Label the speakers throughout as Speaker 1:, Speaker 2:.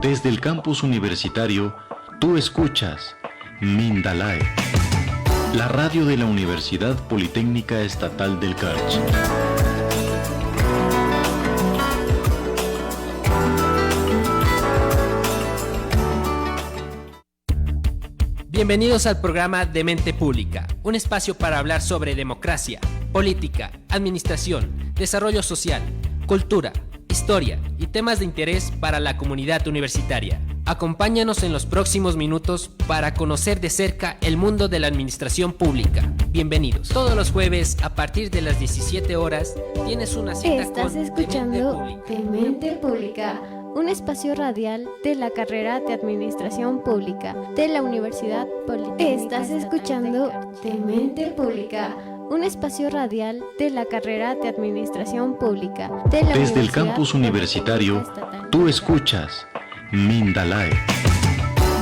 Speaker 1: Desde el campus universitario, tú escuchas Mindalae, la radio de la Universidad Politécnica Estatal del Carchi.
Speaker 2: Bienvenidos al programa de Mente Pública, un espacio para hablar sobre democracia, política, administración, desarrollo social, cultura, historia y temas de interés para la comunidad universitaria. Acompáñanos en los próximos minutos para conocer de cerca el mundo de la administración pública. Bienvenidos. Todos los jueves a partir de las 17 horas tienes una cita
Speaker 3: Estás
Speaker 2: con
Speaker 3: escuchando Mente Pública, un espacio radial de la carrera de Administración Pública de la Universidad Politécnica. Estás escuchando Mente Pública, un espacio radial de la carrera de Administración Pública de la
Speaker 1: Desde el
Speaker 3: Universidad
Speaker 1: campus universitario,
Speaker 3: Estatal.
Speaker 1: tú escuchas Mindalae,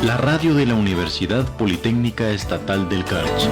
Speaker 1: la radio de la Universidad Politécnica Estatal del Carchi.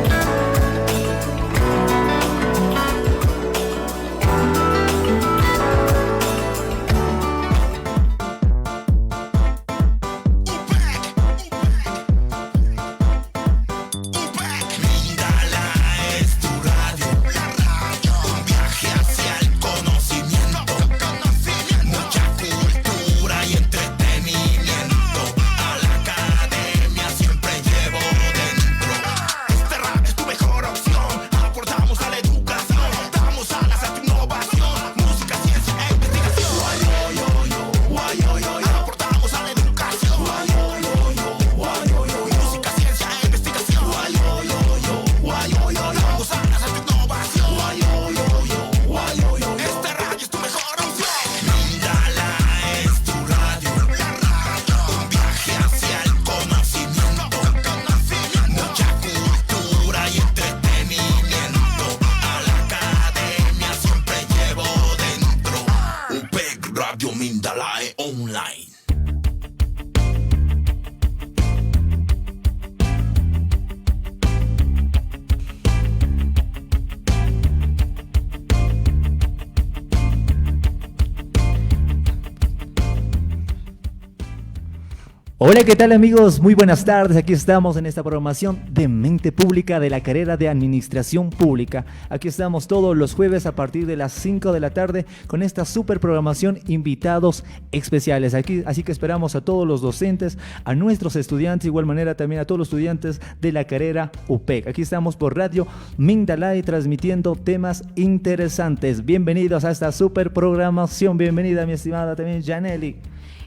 Speaker 4: Hola, ¿qué tal amigos? Muy buenas tardes, aquí estamos en esta programación de Mente Pública de la carrera de Administración Pública. Aquí estamos todos los jueves a partir de las 5 de la tarde con esta super programación, invitados especiales. Así que esperamos a todos los docentes, a nuestros estudiantes, de igual manera también a todos los estudiantes de la carrera UPEC. Aquí estamos por Radio Mindalae transmitiendo temas interesantes. Bienvenidos a esta super programación. Bienvenida mi estimada también Janely.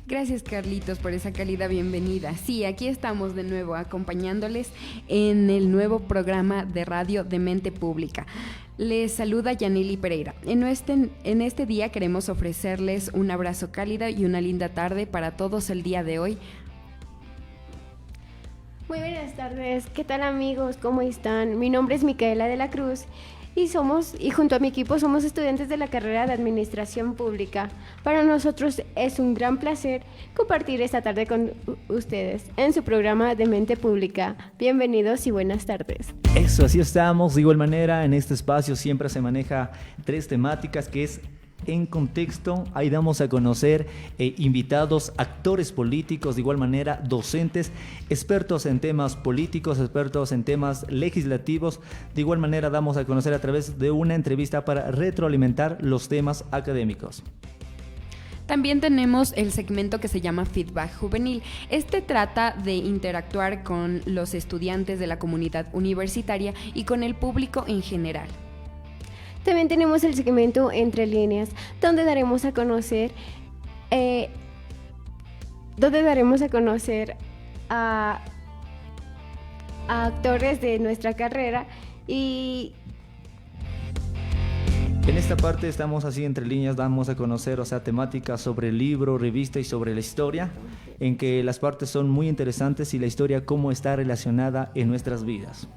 Speaker 5: Gracias Carlitos por esa cálida bienvenida. Sí, aquí estamos de nuevo acompañándoles en el nuevo programa de radio de Mente Pública. Les saluda Janely Pereira. En este día queremos ofrecerles un abrazo cálido y una linda tarde para todos el día de hoy.
Speaker 3: Muy buenas tardes, ¿qué tal amigos? ¿Cómo están? Mi nombre es Micaela de la Cruz y junto a mi equipo somos estudiantes de la carrera de Administración Pública. Para nosotros es un gran placer compartir esta tarde con ustedes en su programa de Mente Pública. Bienvenidos y buenas tardes.
Speaker 4: Eso, así estamos. De igual manera, en este espacio siempre se maneja 3 temáticas, que es en contexto. Ahí damos a conocer invitados, actores políticos, de igual manera docentes, expertos en temas políticos, expertos en temas legislativos. De igual manera damos a conocer a través de una entrevista para retroalimentar los temas académicos.
Speaker 5: También tenemos el segmento que se llama Feedback Juvenil. Este trata de interactuar con los estudiantes de la comunidad universitaria y con el público en general.
Speaker 3: También tenemos el segmento Entre Líneas, donde daremos a conocer a actores de nuestra carrera. Y
Speaker 4: en esta parte estamos así entre líneas, damos a conocer, temáticas sobre el libro, revista y sobre la historia, en que las partes son muy interesantes y la historia cómo está relacionada en nuestras vidas.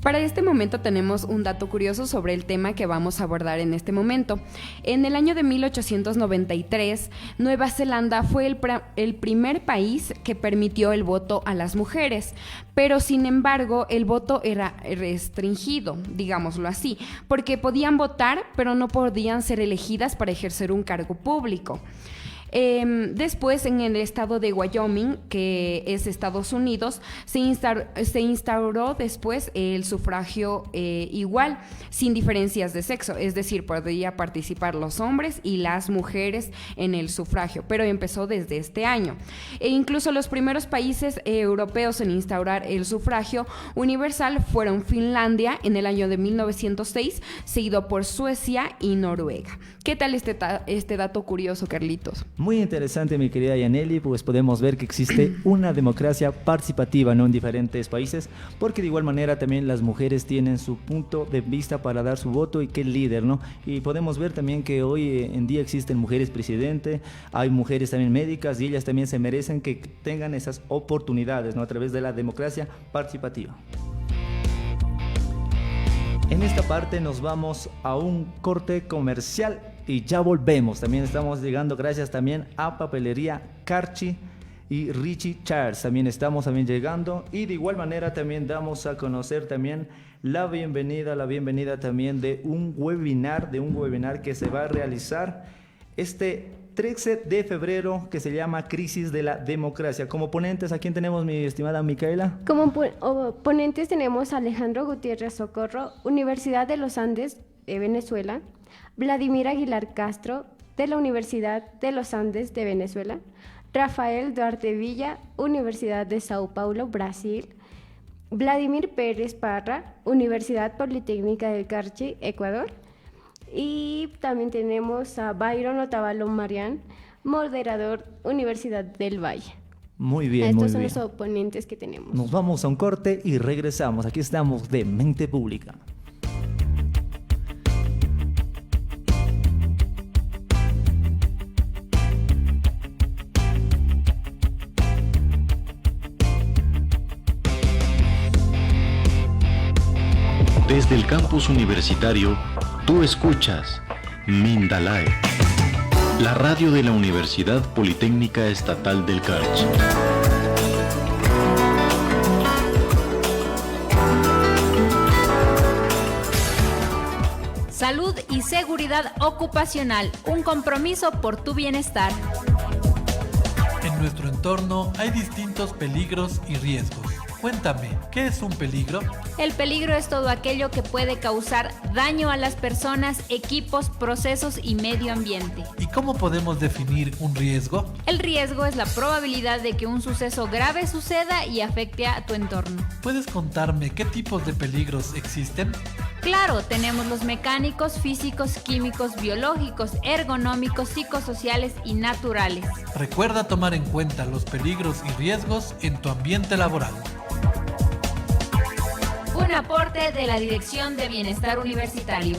Speaker 5: Para este momento tenemos un dato curioso sobre el tema que vamos a abordar en este momento. En el año de 1893, Nueva Zelanda fue el primer país que permitió el voto a las mujeres, pero sin embargo el voto era restringido, digámoslo así, porque podían votar, pero no podían ser elegidas para ejercer un cargo público. Después, en el estado de Wyoming, que es Estados Unidos, se instauró después el sufragio igual, sin diferencias de sexo, es decir, podría participar los hombres y las mujeres en el sufragio, pero empezó desde este año. E incluso los primeros países europeos en instaurar el sufragio universal fueron Finlandia en el año de 1906, seguido por Suecia y Noruega. ¿Qué tal este dato curioso, Carlitos?
Speaker 4: Muy interesante, mi querida Yaneli, pues podemos ver que existe una democracia participativa, ¿no?, en diferentes países, porque de igual manera también las mujeres tienen su punto de vista para dar su voto y qué líder, ¿no? Y podemos ver también que hoy en día existen mujeres presidente, hay mujeres también médicas y ellas también se merecen que tengan esas oportunidades, ¿no?, a través de la democracia participativa. En esta parte nos vamos a un corte comercial y ya volvemos. También estamos llegando gracias también a Papelería Carchi y Richie Charles. También estamos llegando y de igual manera también damos a conocer también la bienvenida también de un webinar que se va a realizar este 13 de febrero, que se llama Crisis de la Democracia. Como ponentes, ¿a quién tenemos, mi estimada Micaela?
Speaker 3: Como ponentes tenemos a Alejandro Gutiérrez Socorro, Universidad de los Andes de Venezuela, Vladimir Aguilar Castro, de la Universidad de los Andes de Venezuela, Rafael Duarte Villa, Universidad de Sao Paulo, Brasil, Vladimir Pérez Parra, Universidad Politécnica del Carchi, Ecuador, y también tenemos a Byron Otavalo Marián, moderador, Universidad del Valle.
Speaker 4: Muy bien,
Speaker 3: Estos
Speaker 4: muy
Speaker 3: son
Speaker 4: bien.
Speaker 3: los oponentes que tenemos.
Speaker 4: Nos vamos a un corte y regresamos. Aquí estamos de Mente Pública.
Speaker 1: Desde el campus universitario, tú escuchas Mindalae, la radio de la Universidad Politécnica Estatal del Carchi.
Speaker 6: Salud y seguridad ocupacional, un compromiso por tu bienestar.
Speaker 7: En nuestro entorno hay distintos peligros y riesgos. Cuéntame, ¿qué es un peligro?
Speaker 6: El peligro es todo aquello que puede causar daño a las personas, equipos, procesos y medio ambiente.
Speaker 7: ¿Y cómo podemos definir un riesgo?
Speaker 6: El riesgo es la probabilidad de que un suceso grave suceda y afecte a tu entorno.
Speaker 7: ¿Puedes contarme qué tipos de peligros existen?
Speaker 6: Claro, tenemos los mecánicos, físicos, químicos, biológicos, ergonómicos, psicosociales y naturales.
Speaker 7: Recuerda tomar en cuenta los peligros y riesgos en tu ambiente laboral.
Speaker 6: Un aporte de la Dirección de Bienestar Universitario.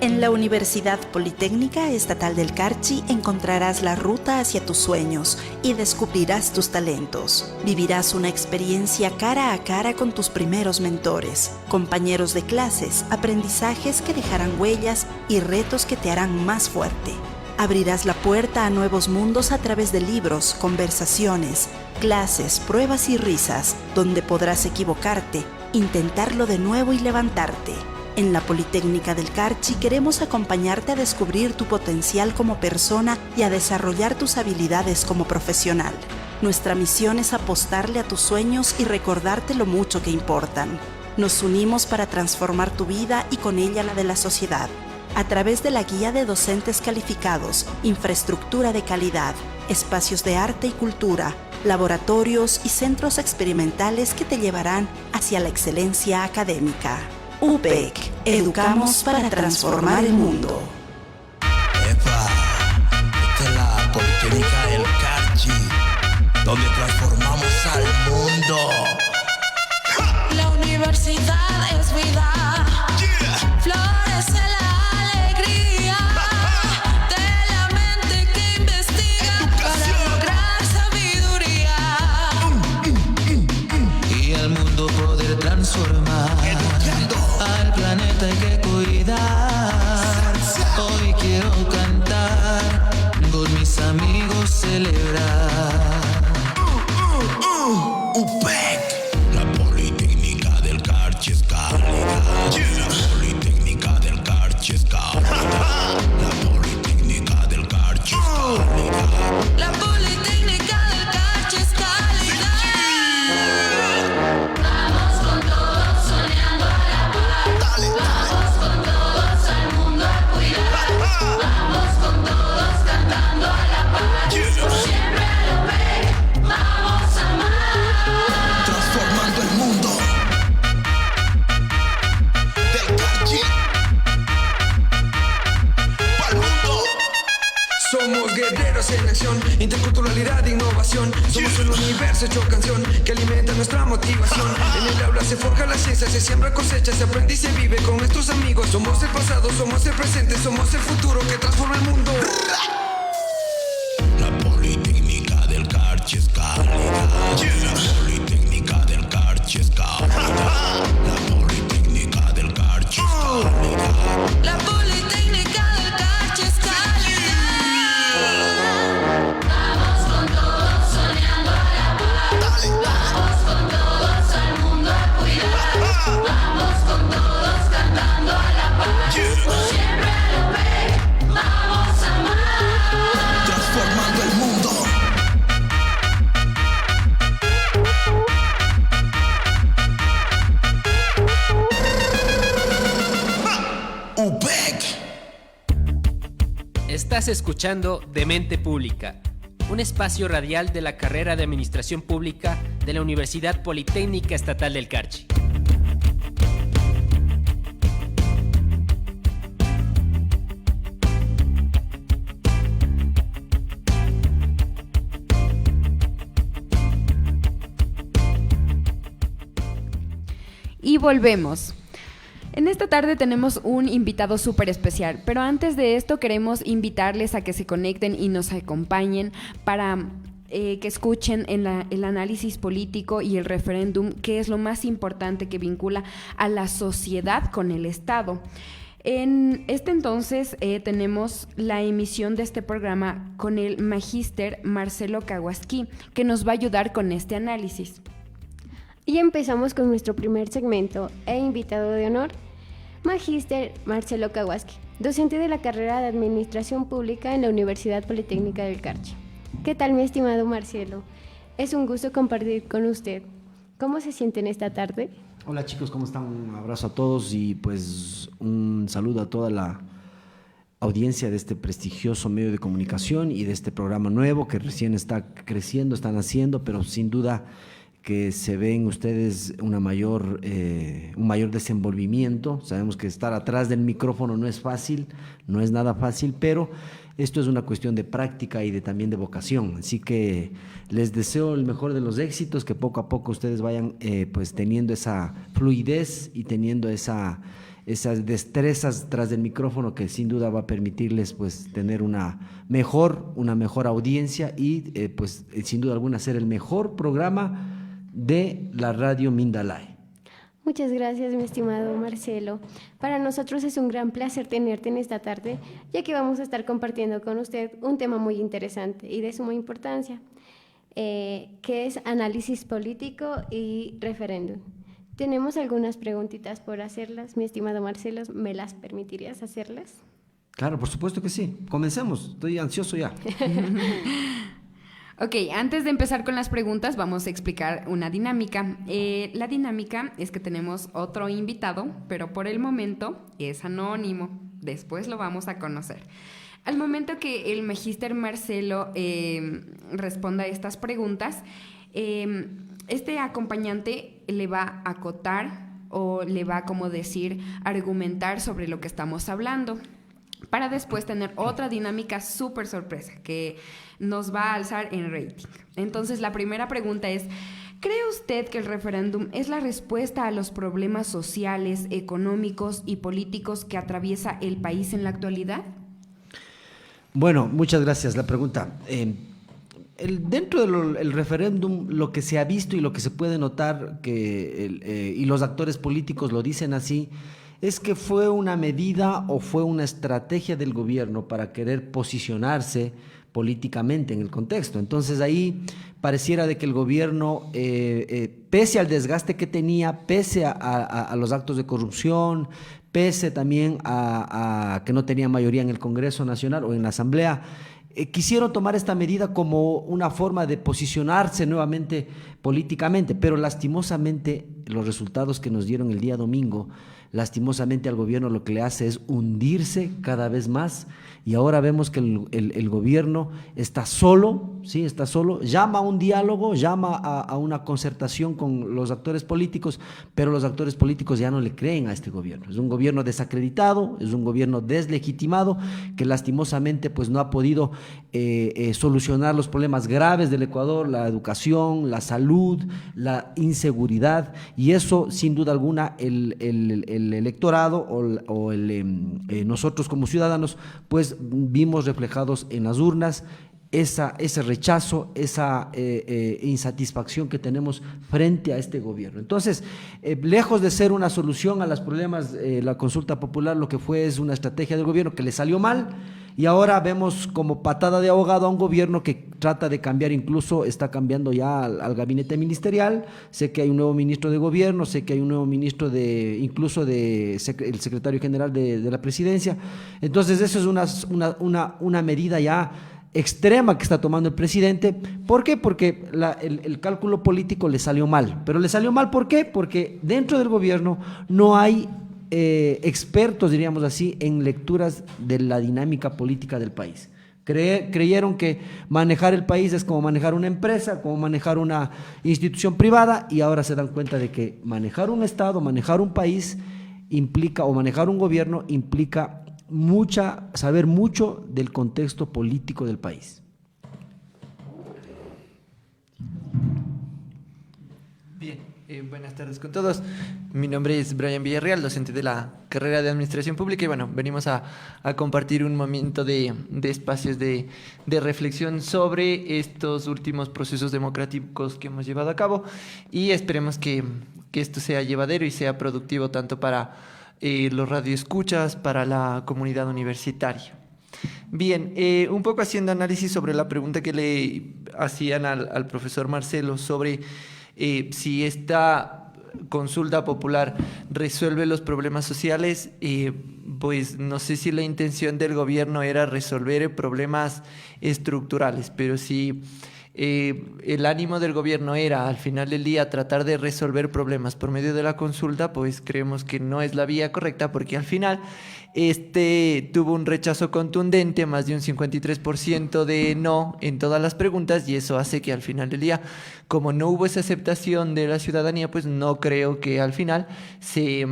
Speaker 8: En la Universidad Politécnica Estatal del Carchi encontrarás la ruta hacia tus sueños y descubrirás tus talentos. Vivirás una experiencia cara a cara con tus primeros mentores, compañeros de clases, aprendizajes que dejarán huellas y retos que te harán más fuerte. Abrirás la puerta a nuevos mundos a través de libros, conversaciones, clases, pruebas y risas, donde podrás equivocarte, intentarlo de nuevo y levantarte. En la Politécnica del Carchi queremos acompañarte a descubrir tu potencial como persona y a desarrollar tus habilidades como profesional. Nuestra misión es apostarle a tus sueños y recordarte lo mucho que importan. Nos unimos para transformar tu vida y con ella la de la sociedad. A través de la guía de docentes calificados, infraestructura de calidad, espacios de arte y cultura, laboratorios y centros experimentales que te llevarán hacia la excelencia académica. UPEC, educamos para transformar el mundo.
Speaker 9: ¡Epa! Esta es la Politécnica del Carchi, donde transformamos al mundo.
Speaker 10: La universidad es vida. Florece la alegría de la mente que investiga para lograr sabiduría.
Speaker 9: UPEC, la Politécnica del Carchi es cálida. La Politécnica del Carchi es cálida. La Politécnica del Carchi es cálida.
Speaker 10: La Politécnica del Carchi es cálida. Vamos con todos soñando a la paz. Vamos con todos al mundo a cuidar. Vamos con todos cantando a la paz. Siempre a lo PEC vamos a amar.
Speaker 9: Transformando el mundo del Carchi pa'l mundo.
Speaker 11: Somos guerreros en acción, interculturalidad e innovación. Somos un universo hecho canción que alimenta nuestra motivación. En el aula se forja la ciencia, se siembra cosecha, se aprende y se vive con nuestros amigos. Somos el pasado, somos el presente, somos el futuro que transforma el mundo.
Speaker 9: La Politécnica del Carchi es cálida. La Politécnica del Carchi es cálida. La Politécnica del Carchi es cálida.
Speaker 10: La Politécnica del Carchi es cálida. Vamos con todos soñando a la paz. Vamos con todos al mundo a cuidar. Vamos con todos cantando a la paz. Siempre a lo PEC vamos a amar.
Speaker 9: Transformando el mundo. UPEC.
Speaker 2: Estás escuchando Demente Pública, un espacio radial de la carrera de Administración Pública de la Universidad Politécnica Estatal del Carchi.
Speaker 5: Y volvemos. En esta tarde tenemos un invitado súper especial, pero antes de esto queremos invitarles a que se conecten y nos acompañen para que escuchen el análisis político y el referéndum, que es lo más importante que vincula a la sociedad con el Estado. En este entonces tenemos la emisión de este programa con el magíster Marcelo Kawasaki, que nos va a ayudar con este análisis.
Speaker 3: Y empezamos con nuestro primer segmento e invitado de honor, magíster Marcelo Kawasaki, docente de la carrera de Administración Pública en la Universidad Politécnica del Carchi. ¿Qué tal, mi estimado Marcelo? Es un gusto compartir con usted. ¿Cómo se siente en esta tarde?
Speaker 12: Hola chicos, ¿cómo están? Un abrazo a todos y pues un saludo a toda la audiencia de este prestigioso medio de comunicación y de este programa nuevo que recién está creciendo, están haciendo, pero sin duda que se ven ustedes un mayor desenvolvimiento. Sabemos que estar atrás del micrófono no es fácil, no es nada fácil, pero esto es una cuestión de práctica y también de vocación. Así que les deseo el mejor de los éxitos, que poco a poco ustedes vayan pues teniendo esa fluidez y teniendo esas destrezas tras del micrófono, que sin duda va a permitirles pues tener una mejor audiencia y pues sin duda alguna ser el mejor programa de la radio Mindalay.
Speaker 3: Muchas gracias, mi estimado Marcelo. Para nosotros es un gran placer tenerte en esta tarde, ya que vamos a estar compartiendo con usted un tema muy interesante y de suma importancia, que es análisis político y referéndum. Tenemos algunas preguntitas por hacerlas, mi estimado Marcelo, ¿me las permitirías hacerlas?
Speaker 12: Claro, por supuesto que sí. Comencemos, estoy ansioso ya.
Speaker 5: Ok, antes de empezar con las preguntas, vamos a explicar una dinámica. La dinámica es que tenemos otro invitado, pero por el momento es anónimo. Después lo vamos a conocer. Al momento que el magíster Marcelo responda a estas preguntas, este acompañante le va a acotar o le va a, como decir, argumentar sobre lo que estamos hablando, para después tener otra dinámica súper sorpresa que nos va a alzar en rating. Entonces, la primera pregunta es: ¿cree usted que el referéndum es la respuesta a los problemas sociales, económicos y políticos que atraviesa el país en la actualidad?
Speaker 12: Bueno, muchas gracias. La pregunta, dentro del referéndum, lo que se ha visto y lo que se puede notar, y los actores políticos lo dicen así, es que fue una medida o fue una estrategia del gobierno para querer posicionarse, políticamente en el contexto. Entonces ahí pareciera de que el gobierno, pese al desgaste que tenía, pese a los actos de corrupción, pese también a que no tenía mayoría en el Congreso Nacional o en la Asamblea, quisieron tomar esta medida como una forma de posicionarse nuevamente políticamente, pero lastimosamente los resultados que nos dieron el día domingo, lastimosamente al gobierno lo que le hace es hundirse cada vez más, y ahora vemos que el gobierno está solo, ¿sí? Está solo, llama a un diálogo, llama a una concertación con los actores políticos, pero los actores políticos ya no le creen a este gobierno. Es un gobierno desacreditado, es un gobierno deslegitimado, que lastimosamente pues no ha podido solucionar los problemas graves del Ecuador, la educación, la salud, la inseguridad, y eso sin duda alguna el electorado o nosotros como ciudadanos pues vimos reflejados en las urnas ese rechazo, esa insatisfacción que tenemos frente a este gobierno. Entonces, lejos de ser una solución a los problemas, la consulta popular lo que fue es una estrategia del gobierno que le salió mal, y ahora vemos como patada de ahogado a un gobierno que trata de cambiar, incluso está cambiando ya al gabinete ministerial. Sé que hay un nuevo ministro de gobierno, sé que hay un nuevo ministro el secretario general de la presidencia. Entonces eso es una medida ya extrema que está tomando el presidente. ¿Por qué? Porque el cálculo político le salió mal. Pero le salió mal, ¿por qué? Porque dentro del gobierno no hay expertos, diríamos así, en lecturas de la dinámica política del país. Creyeron que manejar el país es como manejar una empresa, como manejar una institución privada, y ahora se dan cuenta de que manejar un Estado, manejar un país implica, o manejar un gobierno implica saber mucho del contexto político del país.
Speaker 13: Bien, buenas tardes con todos. Mi nombre es Brian Villarreal, docente de la carrera de Administración Pública, y bueno, venimos a compartir un momento de espacios de reflexión sobre estos últimos procesos democráticos que hemos llevado a cabo, y esperemos que esto sea llevadero y sea productivo tanto para los radioescuchas, para la comunidad universitaria. Bien, un poco haciendo análisis sobre la pregunta que le hacían al profesor Marcelo sobre si esta consulta popular resuelve los problemas sociales, pues no sé si la intención del gobierno era resolver problemas estructurales, pero si el ánimo del gobierno era al final del día tratar de resolver problemas por medio de la consulta, pues creemos que no es la vía correcta, porque al final tuvo un rechazo contundente, más de un 53% de no en todas las preguntas, y eso hace que al final del día, como no hubo esa aceptación de la ciudadanía, pues no creo que al final se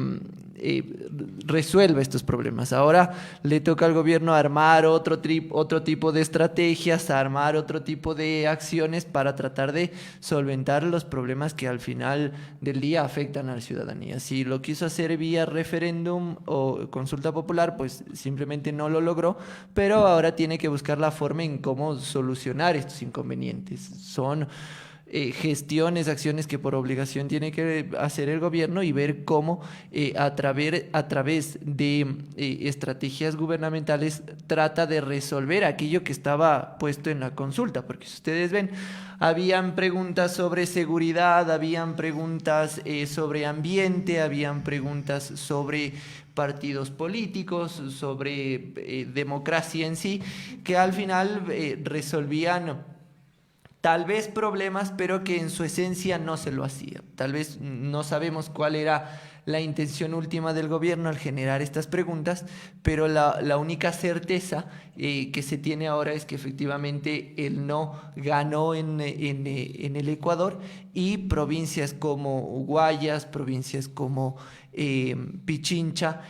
Speaker 13: resuelva estos problemas. Ahora le toca al gobierno armar otro tipo de estrategias, armar otro tipo de acciones para tratar de solventar los problemas que al final del día afectan a la ciudadanía. Si lo quiso hacer vía referéndum o consulta popular, pues simplemente no lo logró, pero ahora tiene que buscar la forma en cómo solucionar estos inconvenientes. Son gestiones, acciones que por obligación tiene que hacer el gobierno, y ver cómo a través de estrategias gubernamentales trata de resolver aquello que estaba puesto en la consulta, porque si ustedes ven, habían preguntas sobre seguridad, habían preguntas sobre ambiente, habían preguntas sobre partidos políticos, sobre democracia en sí, que al final resolvían tal vez problemas, pero que en su esencia no se lo hacía. Tal vez no sabemos cuál era la intención última del gobierno al generar estas preguntas, pero la única certeza que se tiene ahora es que efectivamente el no ganó en el Ecuador, y provincias como Guayas, provincias como Pichincha,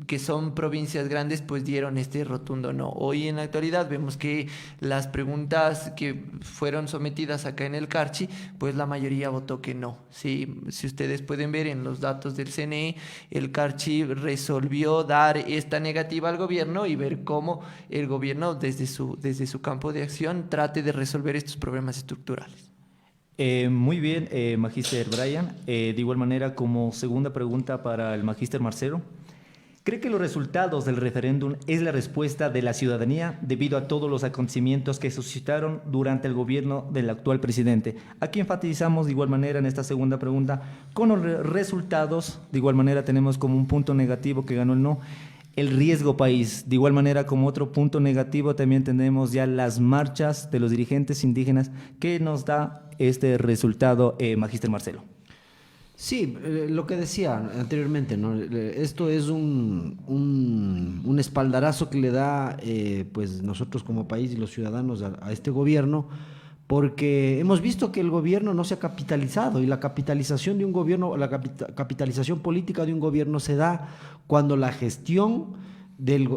Speaker 13: que son provincias grandes, pues dieron este rotundo no. Hoy en la actualidad vemos que las preguntas que fueron sometidas acá en el Carchi, pues la mayoría votó que no. Sí, si ustedes pueden ver en los datos del CNE, el Carchi resolvió dar esta negativa al gobierno y ver cómo el gobierno desde su campo de acción trate de resolver estos problemas estructurales.
Speaker 4: Muy bien, Magíster Brian. De igual manera, como segunda pregunta para el Magíster Marcelo, ¿Cree que los resultados del referéndum es la respuesta de la ciudadanía debido a todos los acontecimientos que suscitaron durante el gobierno del actual presidente? Aquí enfatizamos de igual manera en esta segunda pregunta con los resultados. De igual manera tenemos como un punto negativo que ganó el no, el riesgo país. De igual manera, como otro punto negativo, también tenemos ya las marchas de los dirigentes indígenas. ¿Qué nos da este resultado, Magíster Marcelo?
Speaker 12: Sí, lo que decía anteriormente, ¿no? Esto es un espaldarazo que le da pues nosotros como país y los ciudadanos a este gobierno, porque hemos visto que el gobierno no se ha capitalizado, y la capitalización de un gobierno, la capitalización política de un gobierno se da cuando la gestión del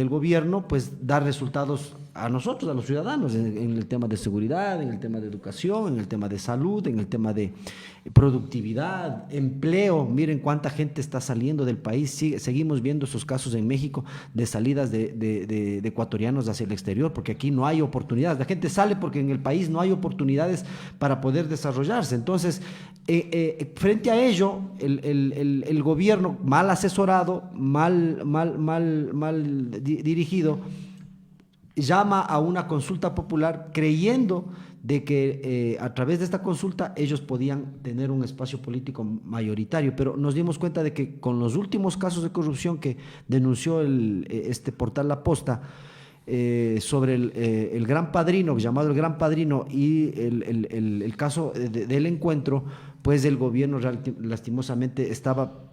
Speaker 12: gobierno pues da resultados a nosotros, a los ciudadanos, en el tema de seguridad, en el tema de educación, en el tema de salud, en el tema de productividad, empleo. Miren cuánta gente está saliendo del país. Seguimos viendo esos casos en México de salidas de ecuatorianos hacia el exterior, porque aquí no hay oportunidades. La gente sale porque en el país no hay oportunidades para poder desarrollarse. Entonces, frente a ello, el gobierno mal asesorado, mal dirigido, llama a una consulta popular creyendo de que a través de esta consulta ellos podían tener un espacio político mayoritario, pero nos dimos cuenta de que con los últimos casos de corrupción que denunció este portal La Posta, sobre el Gran Padrino, llamado el Gran Padrino, y el caso del encuentro, pues el gobierno lastimosamente estaba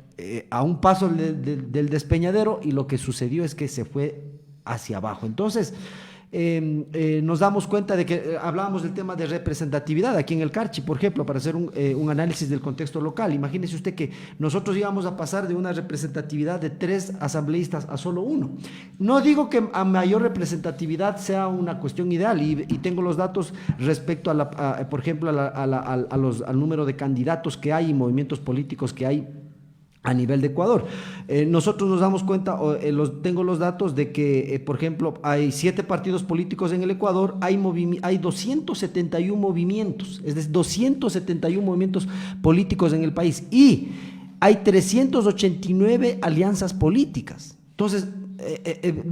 Speaker 12: a un paso del despeñadero, y lo que sucedió es que se fue hacia abajo. Entonces, nos damos cuenta de que hablábamos del tema de representatividad aquí en el Carchi, por ejemplo, para hacer un análisis del contexto local. Imagínese usted que nosotros íbamos a pasar de una representatividad de 3 asambleístas a solo 1. No digo que a mayor representatividad sea una cuestión ideal, y tengo los datos respecto por ejemplo, al número de candidatos que hay y movimientos políticos que hay a nivel de Ecuador. Nosotros nos damos cuenta, tengo los datos de que, por ejemplo, hay 7 partidos políticos en el Ecuador, hay 271 movimientos, es decir, 271 movimientos políticos en el país, y hay 389 alianzas políticas. Entonces,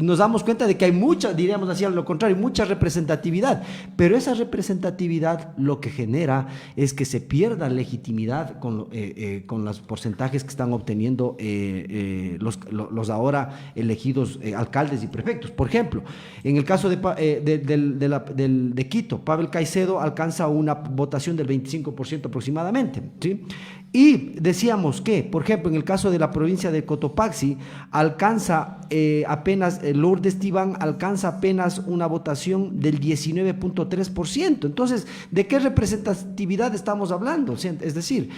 Speaker 12: nos damos cuenta de que hay mucha, diríamos así, a lo contrario, mucha representatividad, pero esa representatividad lo que genera es que se pierda legitimidad con los porcentajes que están obteniendo los ahora elegidos alcaldes y prefectos. Por ejemplo, en el caso de Quito, Pavel Caicedo alcanza una votación del 25% aproximadamente, ¿sí? Y decíamos que, por ejemplo, en el caso de la provincia de Cotopaxi, alcanza apenas, Lourdes Tibán alcanza apenas una votación del 19.3%. Entonces, ¿de qué representatividad estamos hablando? Es decir,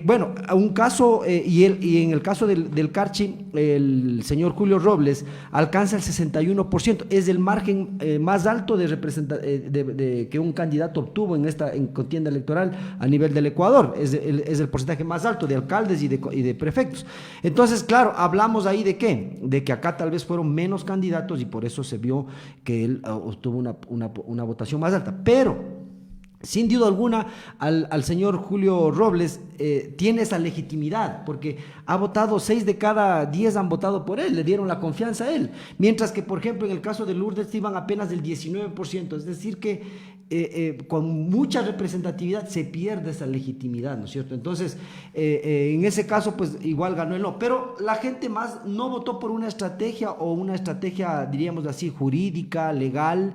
Speaker 12: bueno, un caso, y en el caso del Carchi, el señor Julio Robles alcanza el 61%. Es el margen más alto que un candidato obtuvo en contienda electoral a nivel del Ecuador. Es el porcentaje más alto de alcaldes y de prefectos. Entonces, claro, hablamos ahí de ¿qué? De que acá tal vez fueron menos candidatos y por eso se vio que él obtuvo una votación más alta. Pero, sin duda alguna, al señor Julio Robles tiene esa legitimidad, porque ha votado 6 de cada 10 han votado por él, le dieron la confianza a él. Mientras que, por ejemplo, en el caso de Lourdes iban apenas del 19%, es decir que con mucha representatividad se pierde esa legitimidad, ¿no es cierto? Entonces, en ese caso, pues igual ganó el no, pero la gente más no votó por una estrategia diríamos así, jurídica, legal,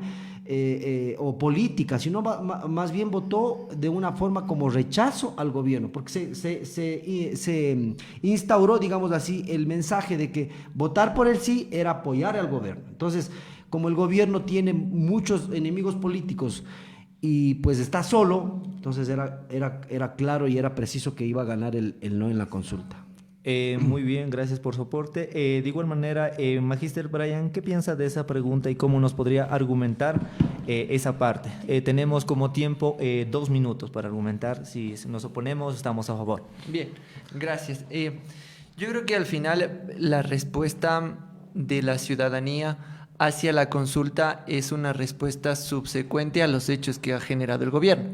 Speaker 12: o política, sino más bien votó de una forma como rechazo al gobierno, porque se instauró, digamos así, el mensaje de que votar por el sí era apoyar al gobierno. Entonces, como el gobierno tiene muchos enemigos políticos y pues está solo, entonces era claro y era preciso que iba a ganar el no en la consulta.
Speaker 4: Muy bien, gracias por su aporte. De igual manera, Magíster Brian, ¿qué piensa de esa pregunta y cómo nos podría argumentar esa parte? Tenemos como tiempo 2 minutos para argumentar. Si nos oponemos, estamos a favor.
Speaker 13: Bien, gracias. Yo creo que al final la respuesta de la ciudadanía hacia la consulta es una respuesta subsecuente a los hechos que ha generado el gobierno.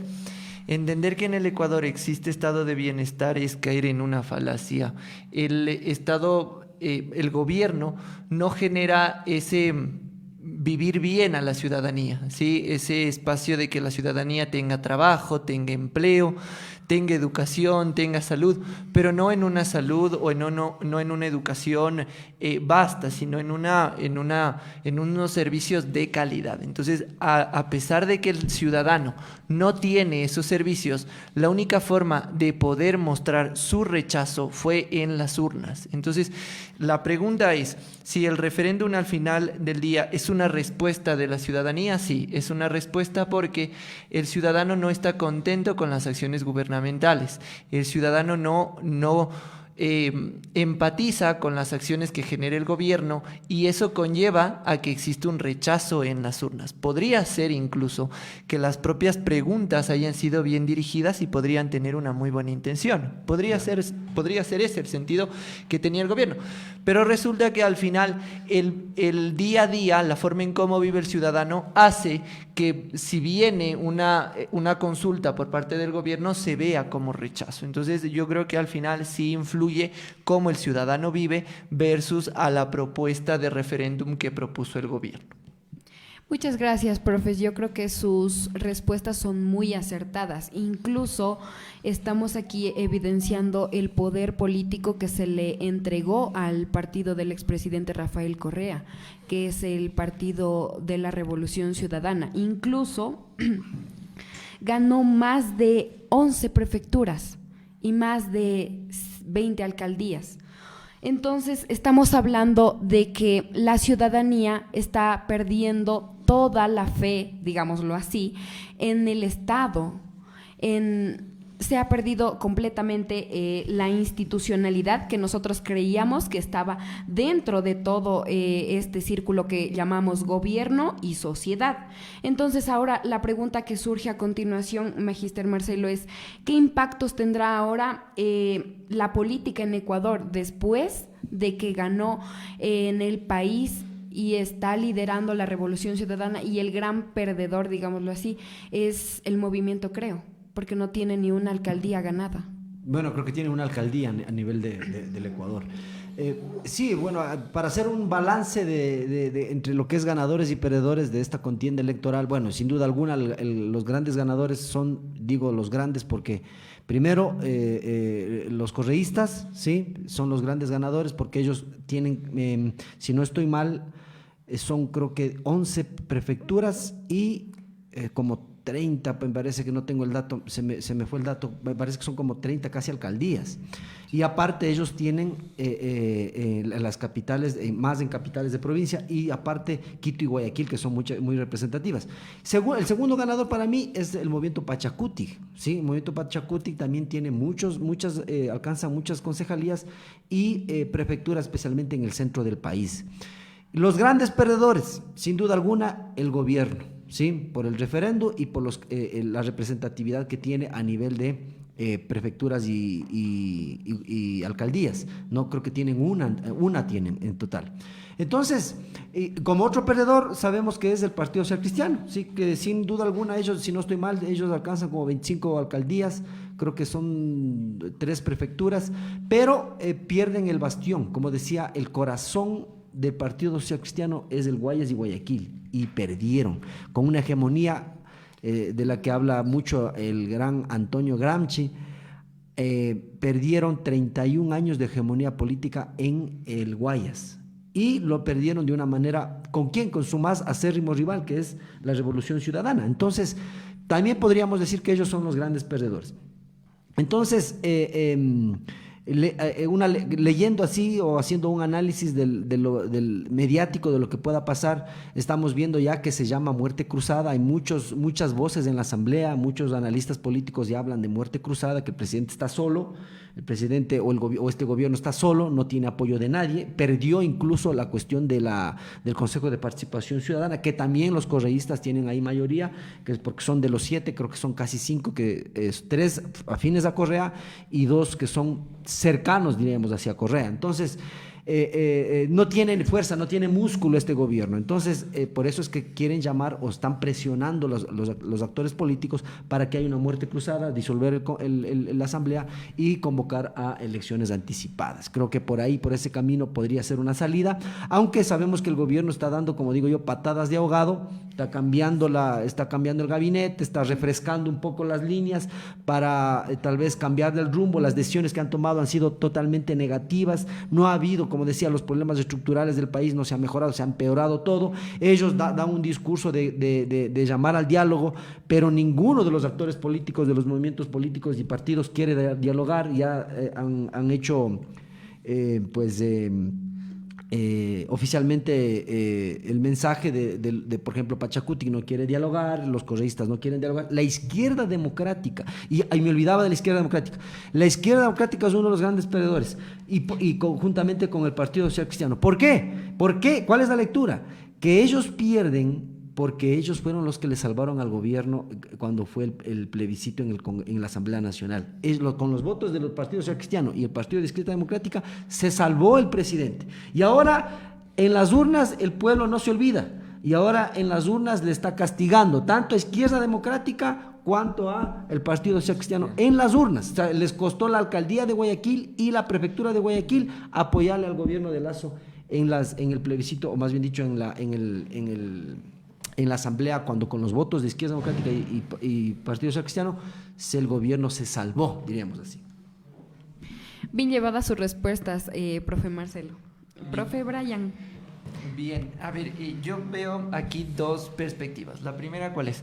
Speaker 13: Entender que en el Ecuador existe estado de bienestar es caer en una falacia. El estado el gobierno no genera ese vivir bien a la ciudadanía, ¿sí? Ese espacio de que la ciudadanía tenga trabajo, tenga empleo, tenga educación, tenga salud, pero no en una salud o no en una educación vasta, sino en unos servicios de calidad. Entonces, a pesar de que el ciudadano no tiene esos servicios, la única forma de poder mostrar su rechazo fue en las urnas. Entonces, la pregunta es, si el referéndum al final del día es una respuesta de la ciudadanía, sí, es una respuesta porque el ciudadano no está contento con las acciones gubernamentales. El ciudadano no empatiza con las acciones que genera el gobierno y eso conlleva a que existe un rechazo en las urnas. Podría ser incluso que las propias preguntas hayan sido bien dirigidas y podrían tener una muy buena intención. Podría ser ese el sentido que tenía el gobierno. Pero resulta que al final el día a día, la forma en cómo vive el ciudadano hace que si viene una consulta por parte del gobierno se vea como rechazo. Entonces yo creo que al final sí influye cómo el ciudadano vive versus a la propuesta de referéndum que propuso el gobierno.
Speaker 5: Muchas gracias, profes. Yo creo que sus respuestas son muy acertadas. Incluso estamos aquí evidenciando el poder político que se le entregó al partido del expresidente Rafael Correa, que es el Partido de la Revolución Ciudadana. Incluso ganó más de 11 prefecturas y más de 20 alcaldías. Entonces, estamos hablando de que la ciudadanía está perdiendo toda la fe, digámoslo así, en el Estado, se ha perdido completamente la institucionalidad que nosotros creíamos que estaba dentro de todo este círculo que llamamos gobierno y sociedad. Entonces ahora la pregunta que surge a continuación, Magíster Marcelo, es ¿qué impactos tendrá ahora la política en Ecuador después de que ganó en el país y está liderando la Revolución Ciudadana y el gran perdedor, digámoslo así, es el movimiento Creo? Porque no tiene ni una alcaldía ganada.
Speaker 12: Bueno, creo que tiene una alcaldía a nivel del Ecuador. Sí, bueno, para hacer un balance entre lo que es ganadores y perdedores de esta contienda electoral, bueno, sin duda alguna los grandes ganadores son, digo los grandes porque primero los correístas, sí, son los grandes ganadores porque ellos tienen, si no estoy mal, son creo que 11 prefecturas y como 30, me parece que no tengo el dato, se me fue el dato, me parece que son como 30 casi alcaldías. Y aparte ellos tienen las capitales, más en capitales de provincia, y aparte Quito y Guayaquil, que son muy representativas. El segundo ganador para mí es el movimiento Pachacuti, ¿sí? El movimiento Pachacuti también tiene alcanza muchas concejalías y prefecturas, especialmente en el centro del país. Los grandes perdedores, sin duda alguna, el gobierno, ¿sí? Por el referendo y por la representatividad que tiene a nivel de prefecturas y alcaldías. No creo que tienen una tienen en total. Entonces, como otro perdedor, sabemos que es el Partido Social Cristiano, sí, que sin duda alguna ellos, si no estoy mal, ellos alcanzan como 25 alcaldías, creo que son 3 prefecturas, pero pierden el bastión, como decía, el corazón del Partido Social Cristiano es el Guayas y Guayaquil, y perdieron con una hegemonía de la que habla mucho el gran Antonio Gramsci. Perdieron 31 años de hegemonía política en el Guayas y lo perdieron de una manera, ¿con quién? Con su más acérrimo rival, que es la Revolución Ciudadana. Entonces también podríamos decir que ellos son los grandes perdedores. Entonces leyendo así o haciendo un análisis del mediático de lo que pueda pasar, estamos viendo ya que se llama muerte cruzada. Hay muchas voces en la asamblea, muchos analistas políticos ya hablan de muerte cruzada, que el presidente está solo, el presidente o este gobierno está solo, no tiene apoyo de nadie, perdió incluso la cuestión del Consejo de Participación Ciudadana, que también los correístas tienen ahí mayoría, que es porque son de los 7, creo que son casi 5, que es 3 afines a Correa y 2 que son cercanos, diríamos, hacia Correa. Entonces, no tiene fuerza, no tiene músculo este gobierno. Entonces, por eso es que quieren llamar o están presionando los actores políticos para que haya una muerte cruzada, disolver la asamblea y convocar a elecciones anticipadas. Creo que por ahí, por ese camino podría ser una salida, aunque sabemos que el gobierno está dando, como digo yo, patadas de ahogado, está cambiando el gabinete, está refrescando un poco las líneas para tal vez cambiar del rumbo. Las decisiones que han tomado han sido totalmente negativas, no ha habido, como decía, los problemas estructurales del país no se han mejorado, se ha empeorado todo. Ellos dan un discurso de llamar al diálogo, pero ninguno de los actores políticos, de los movimientos políticos y partidos quiere dialogar. Ya han hecho oficialmente el mensaje de, por ejemplo, Pachacuti no quiere dialogar, los correístas no quieren dialogar, la izquierda democrática, y me olvidaba de la izquierda democrática. La izquierda democrática es uno de los grandes perdedores, y conjuntamente con el Partido Social Cristiano. ¿Por qué? ¿Cuál es la lectura? Que ellos pierden porque ellos fueron los que le salvaron al gobierno cuando fue el plebiscito en la Asamblea Nacional. Con los votos del Partido Social Cristiano y el Partido de Izquierda Democrática se salvó el presidente. Y ahora en las urnas el pueblo no se olvida. Y ahora en las urnas le está castigando tanto a Izquierda Democrática cuanto a el Partido Social Cristiano en las urnas. O sea, les costó la alcaldía de Guayaquil y la prefectura de Guayaquil apoyarle al gobierno de Lasso en el plebiscito, o más bien dicho en la asamblea, cuando con los votos de Izquierda Democrática y Partido Social Cristiano el gobierno se salvó, diríamos así.
Speaker 5: Bien llevadas sus respuestas, profe Marcelo. Profe Brian.
Speaker 13: Bien, a ver, yo veo aquí dos perspectivas. La primera, ¿cuál es?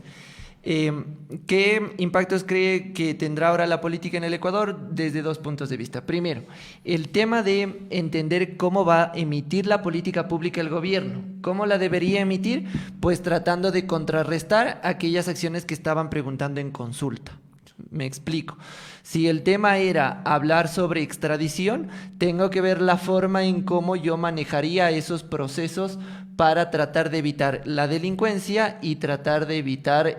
Speaker 13: ¿Qué impactos cree que tendrá ahora la política en el Ecuador? Desde dos puntos de vista. Primero, el tema de entender cómo va a emitir la política pública el gobierno. ¿Cómo la debería emitir? Pues tratando de contrarrestar aquellas acciones que estaban preguntando en consulta. Me explico. Si el tema era hablar sobre extradición, tengo que ver la forma en cómo yo manejaría esos procesos para tratar de evitar la delincuencia y tratar de evitar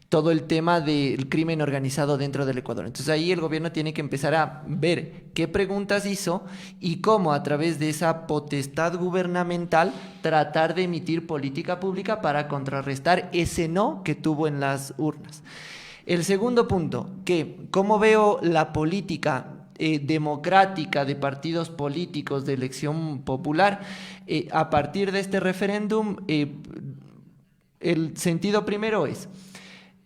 Speaker 13: todo el tema del crimen organizado dentro del Ecuador. Entonces ahí el gobierno tiene que empezar a ver qué preguntas hizo y cómo a través de esa potestad gubernamental tratar de emitir política pública para contrarrestar ese no que tuvo en las urnas. El segundo punto, que cómo veo la política democrática de partidos políticos de elección popular a partir de este referéndum. El sentido primero es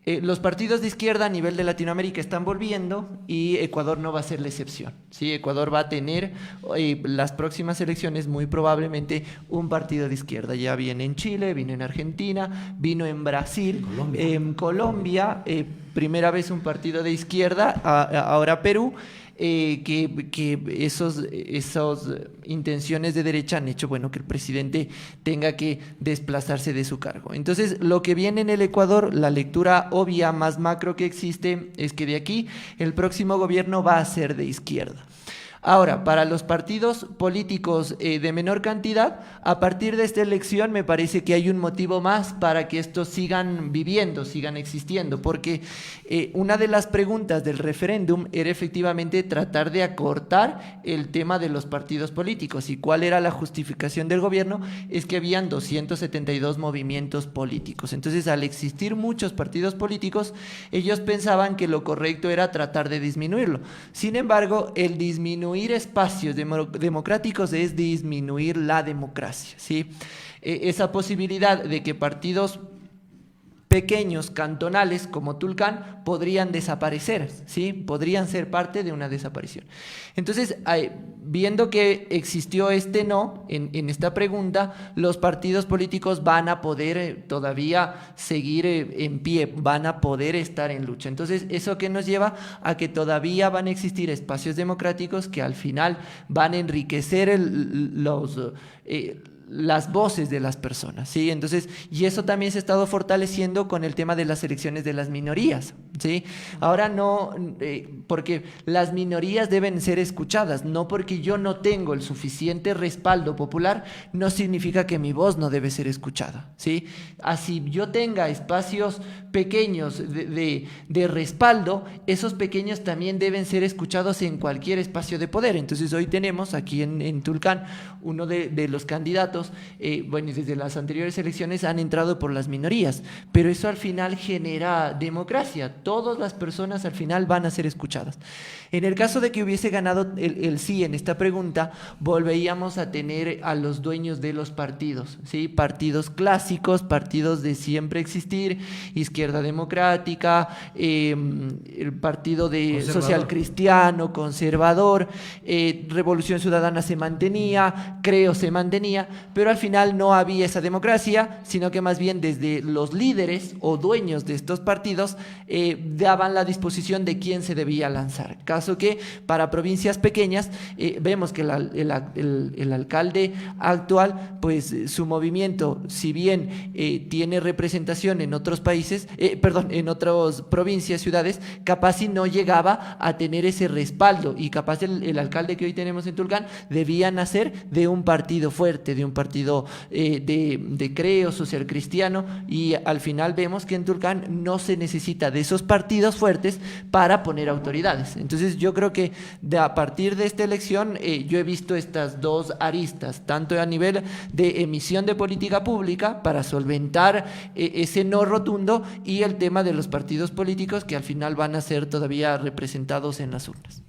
Speaker 13: los partidos de izquierda a nivel de Latinoamérica están volviendo y Ecuador no va a ser la excepción, ¿sí? Ecuador va a tener las próximas elecciones muy probablemente un partido de izquierda. Ya viene en Chile, vino en Argentina, vino en Brasil, en Colombia, primera vez un partido de izquierda, ahora Perú. Que esas intenciones de derecha han hecho que el presidente tenga que desplazarse de su cargo. Entonces, lo que viene en el Ecuador, la lectura obvia más macro que existe es que de aquí el próximo gobierno va a ser de izquierda. Ahora, para los partidos políticos de menor cantidad, a partir de esta elección me parece que hay un motivo más para que estos sigan viviendo, sigan existiendo, porque una de las preguntas del referéndum era efectivamente tratar de acortar el tema de los partidos políticos. ¿Y cuál era la justificación del gobierno? Es que habían 272 movimientos políticos. Entonces, al existir muchos partidos políticos, ellos pensaban que lo correcto era tratar de disminuirlo. Sin embargo, el disminuir espacios democráticos es disminuir la democracia, ¿sí? Esa posibilidad de que partidos pequeños, cantonales, como Tulcán, podrían desaparecer, ¿sí? Podrían ser parte de una desaparición. Entonces, viendo que existió este no en esta pregunta, los partidos políticos van a poder todavía seguir en pie, van a poder estar en lucha. Entonces, ¿eso qué nos lleva? A que todavía van a existir espacios democráticos que al final van a enriquecer las voces de las personas, ¿sí? Entonces, y eso también se ha estado fortaleciendo con el tema de las elecciones de las minorías. ¿sí? Ahora no, porque las minorías deben ser escuchadas, no porque yo no tengo el suficiente respaldo popular, no significa que mi voz no debe ser escuchada, ¿sí? Así yo tenga espacios pequeños de respaldo, esos pequeños también deben ser escuchados en cualquier espacio de poder. Entonces hoy tenemos aquí en Tulcán uno de los candidatos, bueno, desde las anteriores elecciones han entrado por las minorías, pero eso al final genera democracia, todas las personas al final van a ser escuchadas. En el caso de que hubiese ganado el sí en esta pregunta, volveríamos a tener a los dueños de los partidos, ¿sí? Partidos clásicos, partidos de siempre existir, Izquierda Democrática, el Partido de Social Cristiano, Conservador, Revolución Ciudadana se mantenía, Creo se mantenía, pero al final no había esa democracia, sino que más bien desde los líderes o dueños de estos partidos daban la disposición de quién se debía lanzar. Caso que para provincias pequeñas vemos que el alcalde actual, pues su movimiento, si bien tiene representación en otros países, en otras provincias, ciudades, capaz si no llegaba a tener ese respaldo, y capaz el alcalde que hoy tenemos en Tulcán debía nacer de un partido fuerte, de un partido de Creo, Social Cristiano, y al final vemos que en Tulcán no se necesita de esos partidos fuertes para poner autoridades. Entonces yo creo que a partir de esta elección yo he visto estas dos aristas, tanto a nivel de emisión de política pública para solventar ese no rotundo, y el tema de los partidos políticos que al final van a ser todavía representados en las urnas.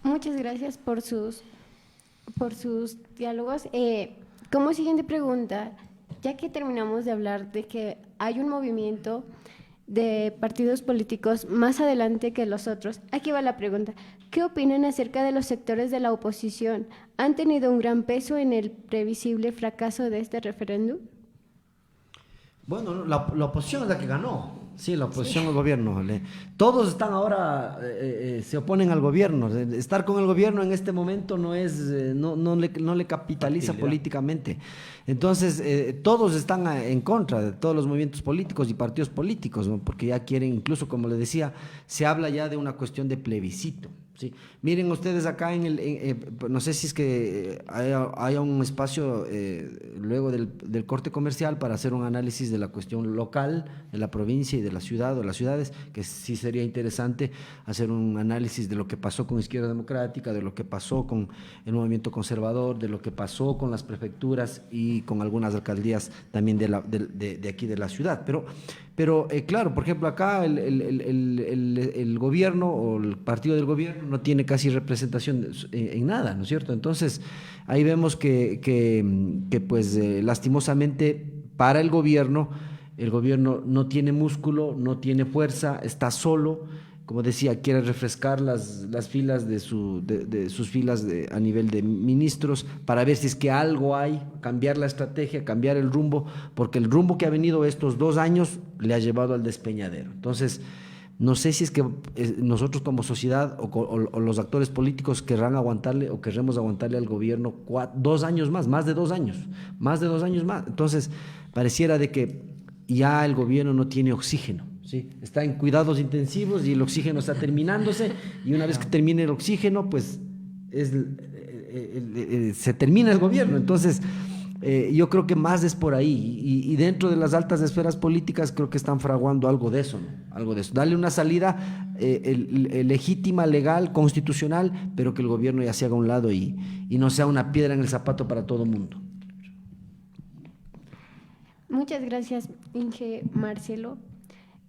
Speaker 3: Muchas gracias por sus diálogos. Como siguiente pregunta, ya que terminamos de hablar de que hay un movimiento de partidos políticos más adelante que los otros, aquí va la pregunta. ¿Qué opinan acerca de los sectores de la oposición? ¿Han tenido un gran peso en el previsible fracaso de este referéndum?
Speaker 12: Bueno, la oposición es la que ganó. Sí, la oposición al gobierno. Todos están ahora, se oponen al gobierno. Estar con el gobierno en este momento no le capitaliza políticamente. Entonces, todos están en contra de todos los movimientos políticos y partidos políticos, ¿no? Porque ya quieren, incluso como le decía, se habla ya de una cuestión de plebiscito. Sí. Miren ustedes acá no sé si es que haya un espacio luego del corte comercial para hacer un análisis de la cuestión local, de la provincia y de la ciudad o las ciudades, que sí sería interesante hacer un análisis de lo que pasó con Izquierda Democrática, de lo que pasó con el movimiento conservador, de lo que pasó con las prefecturas y con algunas alcaldías también de aquí de la ciudad. Pero claro, por ejemplo, acá el gobierno o el partido del gobierno no tiene casi representación en nada, ¿no es cierto? Entonces, ahí vemos que lastimosamente para el gobierno no tiene músculo, no tiene fuerza, está solo. Como decía, quiere refrescar las filas de sus filas a nivel de ministros para ver si es que algo hay, cambiar la estrategia, cambiar el rumbo, porque el rumbo que ha venido estos 2 años le ha llevado al despeñadero. Entonces, no sé si es que nosotros como sociedad o los actores políticos querrán aguantarle o querremos aguantarle al gobierno 2 años más de 2 años más. Entonces, pareciera de que ya el gobierno no tiene oxígeno. Sí, está en cuidados intensivos y el oxígeno está terminándose, y una vez que termine el oxígeno, pues se termina el gobierno. Entonces, yo creo que más es por ahí, y dentro de las altas esferas políticas creo que están fraguando algo de eso, ¿no? Algo de eso. Darle una salida legítima, legal, constitucional, pero que el gobierno ya se haga a un lado y no sea una piedra en el zapato para todo el mundo.
Speaker 3: Muchas gracias, Inge Marcelo.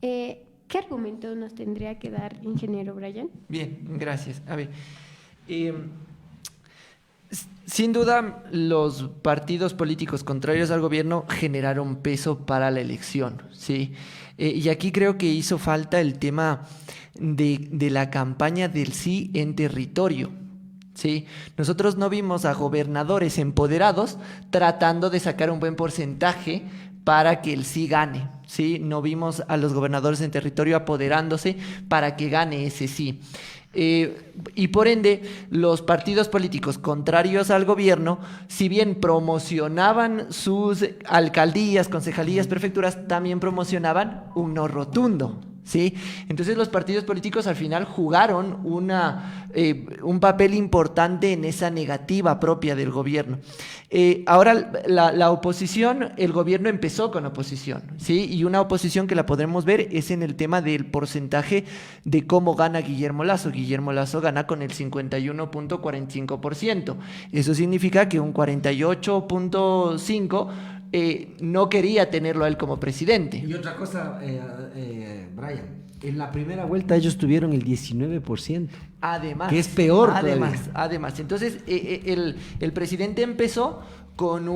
Speaker 3: ¿Qué argumento nos tendría que dar, ingeniero Brian?
Speaker 13: Bien, gracias. A ver, sin duda los partidos políticos contrarios al gobierno generaron peso para la elección, ¿sí? Y aquí creo que hizo falta el tema de la campaña del sí en territorio. Sí, nosotros no vimos a gobernadores empoderados tratando de sacar un buen porcentaje para que el sí gane, ¿sí? No vimos a los gobernadores en territorio apoderándose para que gane ese sí. Y por ende, los partidos políticos contrarios al gobierno, si bien promocionaban sus alcaldías, concejalías, prefecturas, también promocionaban un no rotundo, ¿sí? Entonces los partidos políticos al final jugaron un papel importante en esa negativa propia del gobierno. Ahora la oposición, el gobierno empezó con oposición, ¿sí? Y una oposición que la podremos ver es en el tema del porcentaje de cómo gana Guillermo Lasso. Guillermo Lasso gana con el 51.45%. Eso significa que un 48.5% no quería tenerlo a él como presidente.
Speaker 12: Y otra cosa, Brian, en la primera vuelta ellos tuvieron el 19%.
Speaker 13: Además.
Speaker 12: Que es peor
Speaker 13: Además. Entonces, el presidente empezó con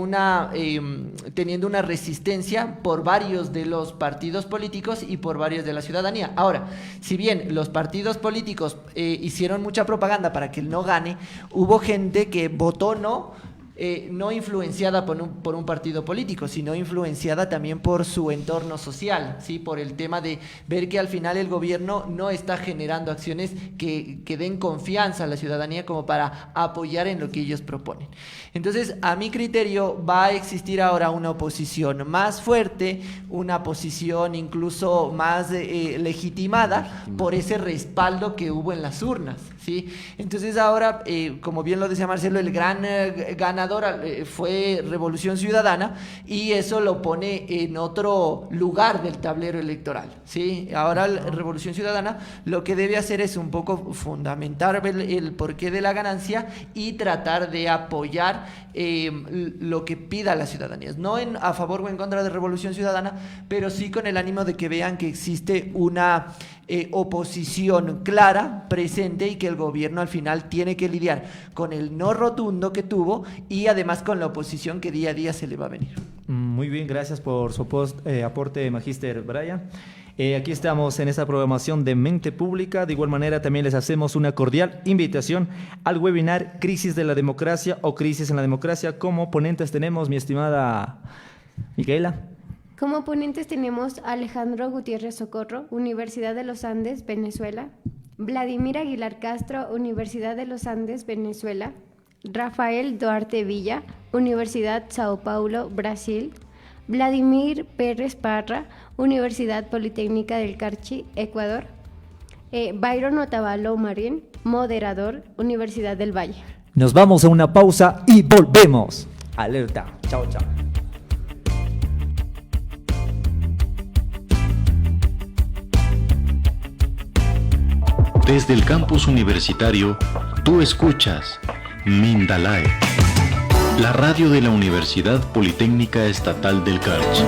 Speaker 13: teniendo una resistencia por varios de los partidos políticos y por varios de la ciudadanía. Ahora, si bien los partidos políticos hicieron mucha propaganda para que él no gane, hubo gente que votó no influenciada por un partido político, sino influenciada también por su entorno social, ¿sí? Por el tema de ver que al final el gobierno no está generando acciones que den confianza a la ciudadanía como para apoyar en lo que ellos proponen. Entonces, a mi criterio, va a existir ahora una oposición más fuerte, una posición incluso más legitimada por ese respaldo que hubo en las urnas, ¿sí? Entonces ahora, como bien lo decía Marcelo, el gran ganador fue Revolución Ciudadana, y eso lo pone en otro lugar del tablero electoral, ¿sí? Ahora la Revolución Ciudadana lo que debe hacer es un poco fundamentar el porqué de la ganancia y tratar de apoyar lo que pida la ciudadanía, no a favor o en contra de Revolución Ciudadana, pero sí con el ánimo de que vean que existe una oposición clara, presente, y que el gobierno al final tiene que lidiar con el no rotundo que tuvo y además con la oposición que día a día se le va a venir.
Speaker 4: Muy bien, gracias por su aporte, Magíster Brian. Aquí estamos en esta programación de Mente Pública. De igual manera, también les hacemos una cordial invitación al webinar Crisis de la Democracia o Crisis en la Democracia. Como ponentes tenemos, mi estimada Micaela.
Speaker 3: Como ponentes tenemos a Alejandro Gutiérrez Socorro, Universidad de los Andes, Venezuela; Vladimir Aguilar Castro, Universidad de los Andes, Venezuela; Rafael Duarte Villa, Universidad Sao Paulo, Brasil; Vladimir Pérez Parra, Universidad Politécnica del Carchi, Ecuador; Byron Otavalo Marín, moderador, Universidad del Valle.
Speaker 4: Nos vamos a una pausa y volvemos. Alerta. Chao, chao.
Speaker 1: Desde el campus universitario, tú escuchas Mindalae, la radio de la Universidad Politécnica Estatal del Carchi.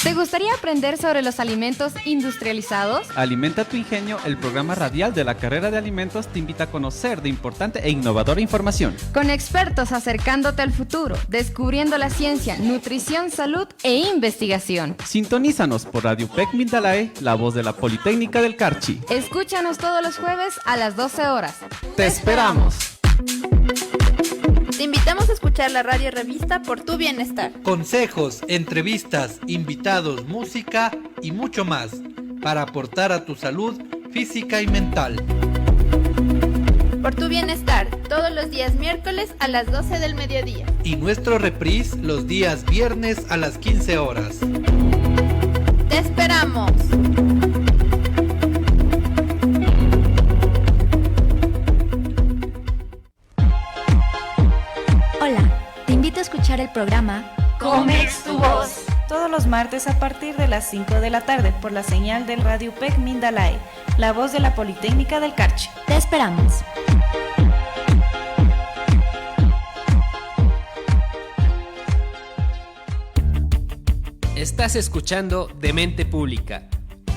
Speaker 14: ¿Te gustaría aprender sobre los alimentos industrializados?
Speaker 15: Alimenta tu ingenio, el programa radial de la carrera de alimentos te invita a conocer de importante e innovadora información.
Speaker 14: Con expertos acercándote al futuro, descubriendo la ciencia, nutrición, salud e investigación.
Speaker 15: Sintonízanos por Radio PEC Mindalae, la voz de la Politécnica del Carchi.
Speaker 14: Escúchanos todos los jueves a las 12 horas.
Speaker 15: ¡Te esperamos!
Speaker 16: Te invitamos a escuchar la radio revista Por Tu Bienestar.
Speaker 7: Consejos, entrevistas, invitados, música y mucho más para aportar a tu salud física y mental.
Speaker 16: Por Tu Bienestar, todos los días miércoles a las 12 del mediodía.
Speaker 7: Y nuestro reprise los días viernes a las 15 horas.
Speaker 16: ¡Te esperamos!
Speaker 17: Hola, te invito a escuchar el programa
Speaker 16: Comex tu voz.
Speaker 18: Todos los martes a partir de las 5 de la tarde por la señal del Radio PEC Mindalae, la voz de la Politécnica del Carchi.
Speaker 17: Te esperamos.
Speaker 2: Estás escuchando Mente Pública,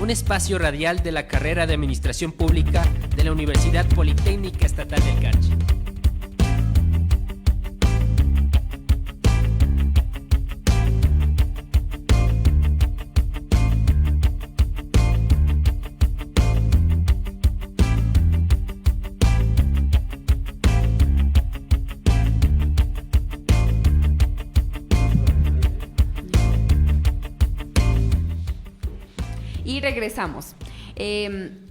Speaker 2: un espacio radial de la carrera de Administración Pública de la Universidad Politécnica Estatal del Carchi.
Speaker 5: Y regresamos.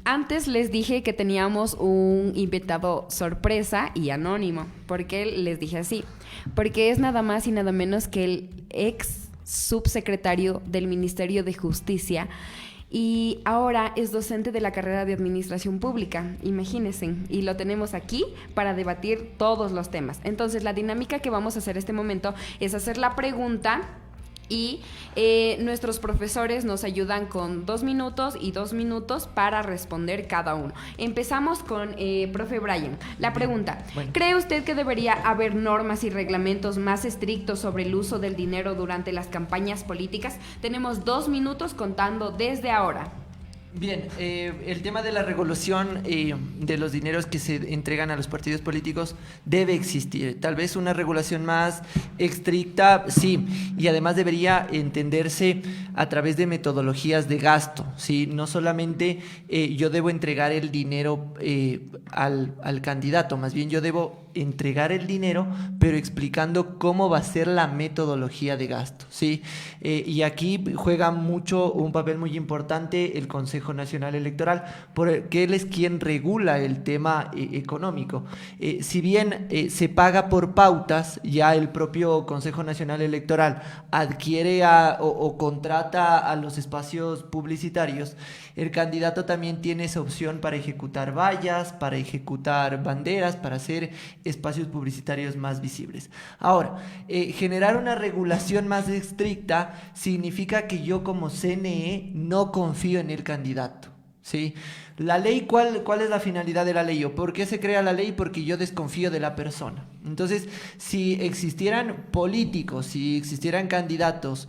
Speaker 5: Antes les dije que teníamos un invitado sorpresa y anónimo. ¿Por qué les dije así? Porque es nada más y nada menos que el ex subsecretario del Ministerio de Justicia y ahora es docente de la carrera de Administración Pública, imagínense, y lo tenemos aquí para debatir todos los temas. Entonces, la dinámica que vamos a hacer este momento es hacer la pregunta y nuestros profesores nos ayudan con 2 minutos y 2 minutos para responder cada uno. Empezamos con profe Brian. La pregunta, ¿cree usted que debería haber normas y reglamentos más estrictos sobre el uso del dinero durante las campañas políticas? Tenemos 2 minutos contando desde ahora.
Speaker 13: Bien, el tema de la regulación de los dineros que se entregan a los partidos políticos debe existir. Tal vez una regulación más estricta, sí, y además debería entenderse a través de metodologías de gasto, ¿sí? No solamente yo debo entregar el dinero al candidato, más bien yo debo entregar el dinero, pero explicando cómo va a ser la metodología de gasto, ¿sí? Y aquí juega mucho un papel muy importante el Consejo Nacional Electoral, porque él es quien regula el tema económico. Si bien se paga por pautas, ya el propio Consejo Nacional Electoral adquiere o contrata a los espacios publicitarios, el candidato también tiene esa opción para ejecutar vallas, para ejecutar banderas, para hacer espacios publicitarios más visibles. Ahora, generar una regulación más estricta significa que yo como CNE no confío en el candidato, ¿sí? La ley, ¿cuál es la finalidad de la ley? ¿O por qué se crea la ley? Porque yo desconfío de la persona. Entonces, si existieran políticos, si existieran candidatos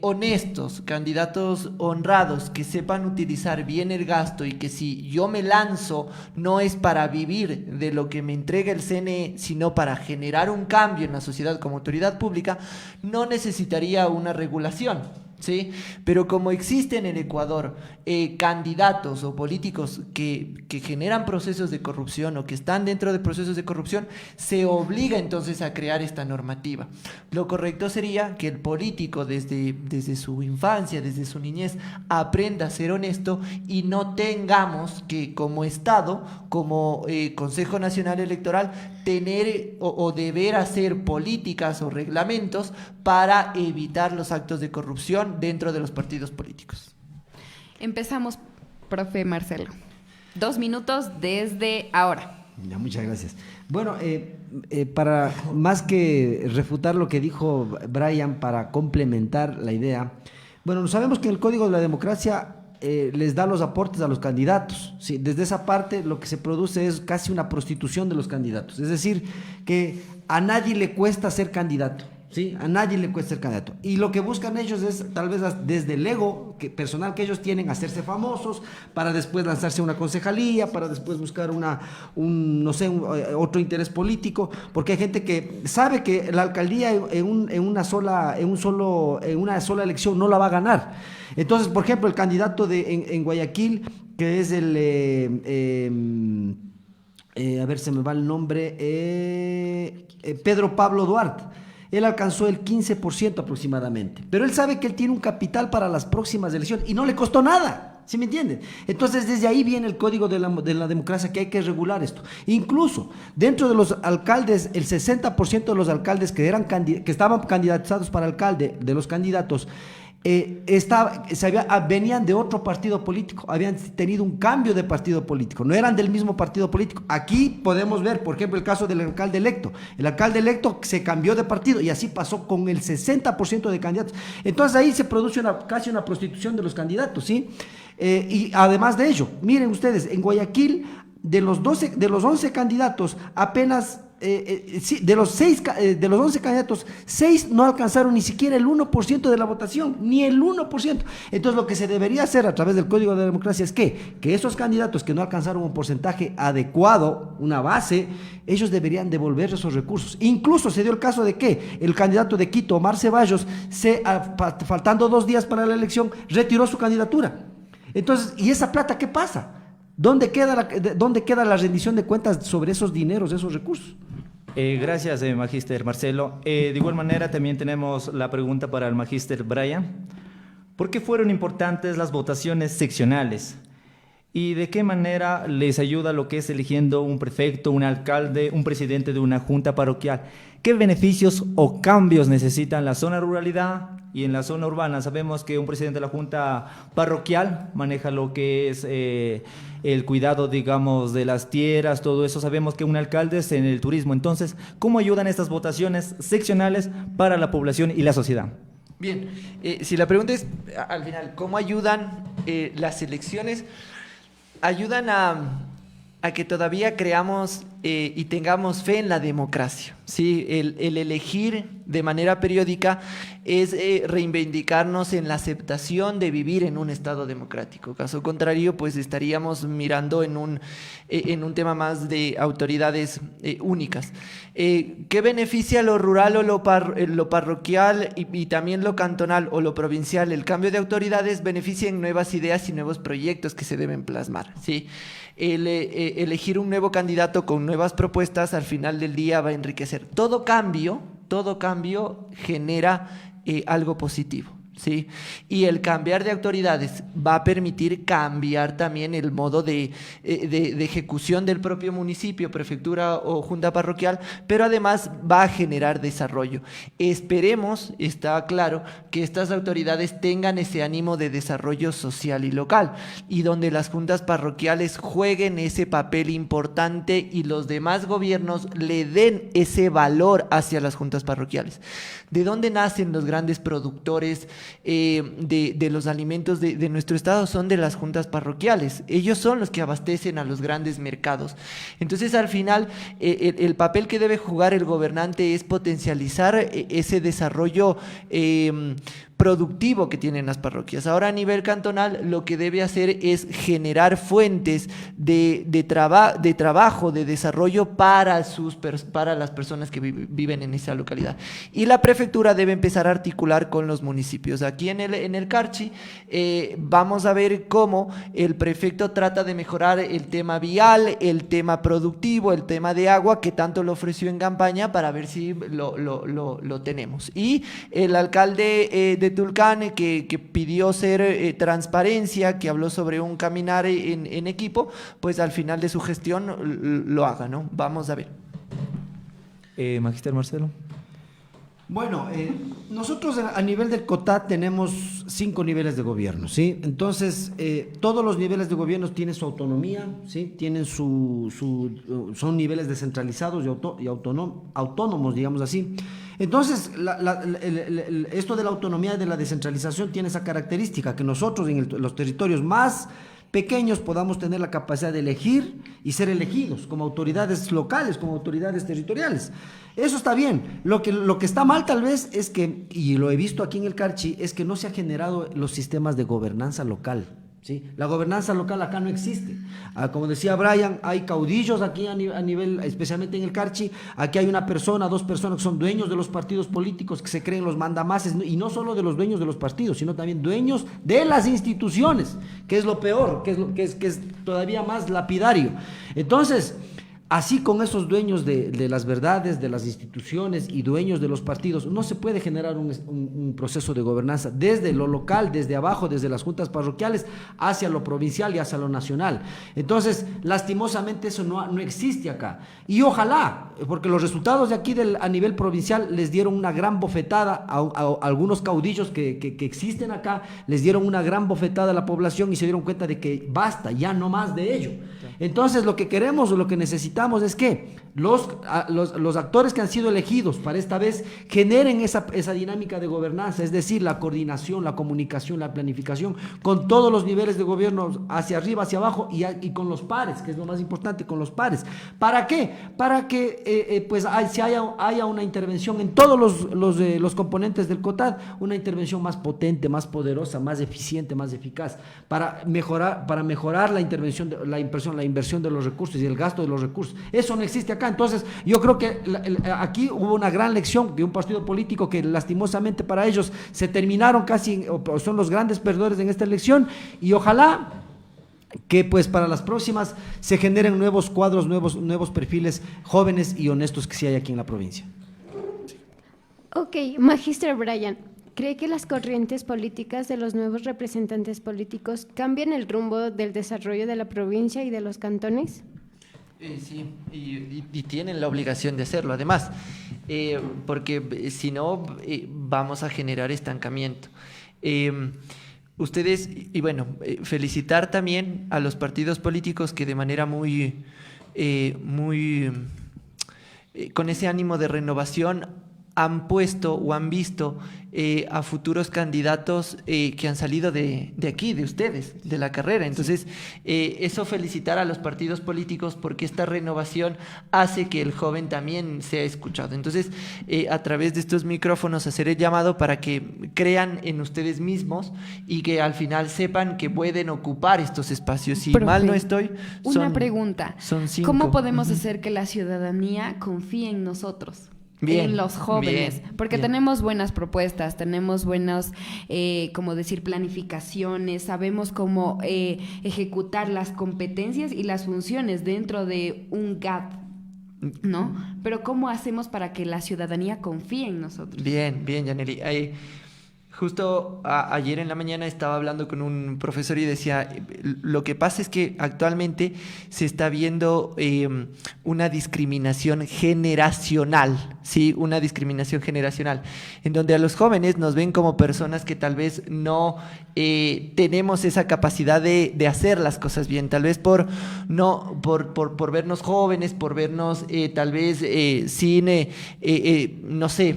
Speaker 13: honestos, candidatos honrados, que sepan utilizar bien el gasto y que si yo me lanzo no es para vivir de lo que me entrega el CNE, sino para generar un cambio en la sociedad como autoridad pública, no necesitaría una regulación, ¿sí? Pero como existen en el Ecuador candidatos o políticos que generan procesos de corrupción o que están dentro de procesos de corrupción, se obliga entonces a crear esta normativa. Lo correcto sería que el político desde su infancia, desde su niñez, aprenda a ser honesto y no tengamos que como Estado, como Consejo Nacional Electoral, tener o deber hacer políticas o reglamentos para evitar los actos de corrupción dentro de los partidos políticos.
Speaker 5: Empezamos, profe Marcelo. 2 minutos desde ahora.
Speaker 12: Ya, muchas gracias. Bueno, para más que refutar lo que dijo Brian, para complementar la idea, bueno, sabemos que el Código de la Democracia les da los aportes a los candidatos, ¿sí? Desde esa parte lo que se produce es casi una prostitución de los candidatos, es decir, que a nadie le cuesta ser candidato, ¿sí? A nadie le cuesta ser candidato. Y lo que buscan ellos es, tal vez desde el ego personal que ellos tienen, hacerse famosos, para después lanzarse a una concejalía, para después buscar otro interés político, porque hay gente que sabe que la alcaldía en una sola elección no la va a ganar. Entonces, por ejemplo, el candidato en Guayaquil, que es el... a ver, se me va el nombre, Pedro Pablo Duarte. Él alcanzó el 15% aproximadamente, pero él sabe que él tiene un capital para las próximas elecciones y no le costó nada, ¿sí me entienden? Entonces desde ahí viene el Código de la Democracia, que hay que regular esto. Incluso dentro de los alcaldes, el 60% de los alcaldes que estaban candidatizados para alcalde, de los candidatos, venían de otro partido político, habían tenido un cambio de partido político, no eran del mismo partido político. Aquí podemos ver, por ejemplo, el caso del alcalde electo. El alcalde electo se cambió de partido y así pasó con el 60% de candidatos. Entonces ahí se produce casi una prostitución de los candidatos, ¿sí? Y además de ello, miren ustedes, en Guayaquil, de los 11 candidatos, apenas... de los 11 candidatos, 6 no alcanzaron ni siquiera el 1% de la votación, ni el 1%. Entonces lo que se debería hacer a través del Código de la Democracia es que esos candidatos que no alcanzaron un porcentaje adecuado, una base, ellos deberían devolver esos recursos. Incluso se dio el caso de que el candidato de Quito, Omar Ceballos, faltando 2 días para la elección, retiró su candidatura. Entonces, ¿y esa plata qué pasa? ¿Dónde queda la rendición de cuentas sobre esos dineros, esos recursos?
Speaker 4: Gracias, Magíster Marcelo. De igual manera, también tenemos la pregunta para el Magíster Brian. ¿Por qué fueron importantes las votaciones seccionales? ¿Y de qué manera les ayuda lo que es eligiendo un prefecto, un alcalde, un presidente de una junta parroquial? ¿Qué beneficios o cambios necesitan la zona ruralidad y en la zona urbana? Sabemos que un presidente de la junta parroquial maneja lo que es el cuidado, digamos, de las tierras, todo eso. Sabemos que un alcalde es en el turismo. Entonces, ¿cómo ayudan estas votaciones seccionales para la población y la sociedad?
Speaker 13: Bien, si la pregunta es, al final, ¿cómo ayudan las elecciones? Ayudan a que todavía creamos y tengamos fe en la democracia, ¿sí? El elegir de manera periódica es reivindicarnos en la aceptación de vivir en un Estado democrático. Caso contrario, pues estaríamos mirando en un tema más de autoridades únicas. ¿Qué beneficia lo rural o lo parroquial y también lo cantonal o lo provincial? El cambio de autoridades beneficia en nuevas ideas y nuevos proyectos que se deben plasmar, ¿sí? Elegir un nuevo candidato con nuevas propuestas al final del día va a enriquecer. Todo cambio genera algo positivo, ¿sí? Y el cambiar de autoridades va a permitir cambiar también el modo de ejecución del propio municipio, prefectura o junta parroquial, pero además va a generar desarrollo. Esperemos, está claro, que estas autoridades tengan ese ánimo de desarrollo social y local, y donde las juntas parroquiales jueguen ese papel importante y los demás gobiernos le den ese valor hacia las juntas parroquiales. ¿De dónde nacen los grandes productores de los alimentos de nuestro estado? Son de las juntas parroquiales. Ellos son los que abastecen a los grandes mercados. Entonces, al final, el papel que debe jugar el gobernante es potencializar ese desarrollo productivo que tienen las parroquias. Ahora, a nivel cantonal, lo que debe hacer es generar fuentes de trabajo, de desarrollo para las personas que viven en esa localidad. Y la prefectura debe empezar a articular con los municipios. Aquí en el Carchi vamos a ver cómo el prefecto trata de mejorar el tema vial, el tema productivo, el tema de agua, que tanto lo ofreció en campaña, para ver si lo tenemos. Y el alcalde de Tulcán, que pidió ser transparencia, que habló sobre un caminar en equipo, pues al final de su gestión lo haga, ¿no? Vamos a ver.
Speaker 4: Magister Marcelo.
Speaker 12: Bueno, nosotros a nivel del COTAD tenemos 5 niveles de gobierno, ¿sí? Entonces, todos los niveles de gobierno tienen su autonomía, ¿sí? Tienen son niveles descentralizados y autónomos, digamos así. Entonces, esto de la autonomía y de la descentralización tiene esa característica, que nosotros en los territorios más pequeños podamos tener la capacidad de elegir y ser elegidos como autoridades locales, como autoridades territoriales. Eso está bien. Lo que está mal tal vez es que, y lo he visto aquí en el Carchi, es que no se han generado los sistemas de gobernanza local, ¿sí? La gobernanza local acá no existe. Como decía Brian, hay caudillos aquí a nivel, especialmente en el Carchi. Aquí hay una persona, 2 personas que son dueños de los partidos políticos, que se creen los mandamases, y no solo de los dueños de los partidos, sino también dueños de las instituciones, que es lo peor, que es todavía más lapidario. Entonces, así, con esos dueños de las verdades, de las instituciones y dueños de los partidos, no se puede generar un proceso de gobernanza desde lo local, desde abajo, desde las juntas parroquiales, hacia lo provincial y hacia lo nacional. Entonces, lastimosamente eso no existe acá. Y ojalá, porque los resultados de aquí a nivel provincial les dieron una gran bofetada a algunos caudillos que existen acá, les dieron una gran bofetada a la población y se dieron cuenta de que basta, ya no más de ello. Entonces, lo que queremos o lo que necesitamos es que los actores que han sido elegidos para esta vez generen esa dinámica de gobernanza, es decir, la coordinación, la comunicación, la planificación con todos los niveles de gobierno, hacia arriba, hacia abajo, y con los pares, que es lo más importante, con los pares. ¿Para qué? Para que pues haya una intervención en todos los componentes del COTAD, una intervención más potente, más poderosa, más eficiente, más eficaz, para mejorar la inversión de los recursos y el gasto de los recursos. Eso no existe acá. Entonces, yo creo que aquí hubo una gran lección de un partido político que lastimosamente para ellos se terminaron casi, o son los grandes perdedores en esta elección, y ojalá que pues para las próximas se generen nuevos cuadros, nuevos perfiles jóvenes y honestos que sí hay aquí en la provincia.
Speaker 3: Ok, Magister Brian, ¿Cree que las corrientes políticas de los nuevos representantes políticos cambian el rumbo del desarrollo de la provincia y de los cantones?
Speaker 13: Sí, y tienen la obligación de hacerlo, además, porque si no, vamos a generar estancamiento. Ustedes, y bueno, felicitar también a los partidos políticos que de manera muy con ese ánimo de renovación han puesto o han visto a futuros candidatos que han salido de aquí, de ustedes, de la carrera. Entonces, eso felicitar a los partidos políticos porque esta renovación hace que el joven también sea escuchado. Entonces, a través de estos micrófonos hacer el llamado para que crean en ustedes mismos y que al final sepan que pueden ocupar estos espacios. Si
Speaker 5: Profe,
Speaker 13: mal no estoy,
Speaker 5: una pregunta.
Speaker 13: Son 5.
Speaker 5: ¿Cómo podemos hacer que la ciudadanía confíe en nosotros?
Speaker 13: Bien,
Speaker 5: en los jóvenes,
Speaker 13: bien,
Speaker 5: porque
Speaker 13: bien.
Speaker 5: tenemos buenas propuestas, tenemos buenas, como decir, planificaciones, sabemos cómo ejecutar las competencias y las funciones dentro de un GAT, ¿no? Pero ¿cómo hacemos para que la ciudadanía confíe en nosotros?
Speaker 13: Bien, Yaneli. Justo ayer en la mañana estaba hablando con un profesor y decía, lo que pasa es que actualmente se está viendo una discriminación generacional, ¿sí? Una discriminación generacional, en donde a los jóvenes nos ven como personas que tal vez no tenemos esa capacidad de hacer las cosas bien, tal vez por vernos jóvenes, por vernos tal vez sin, no sé,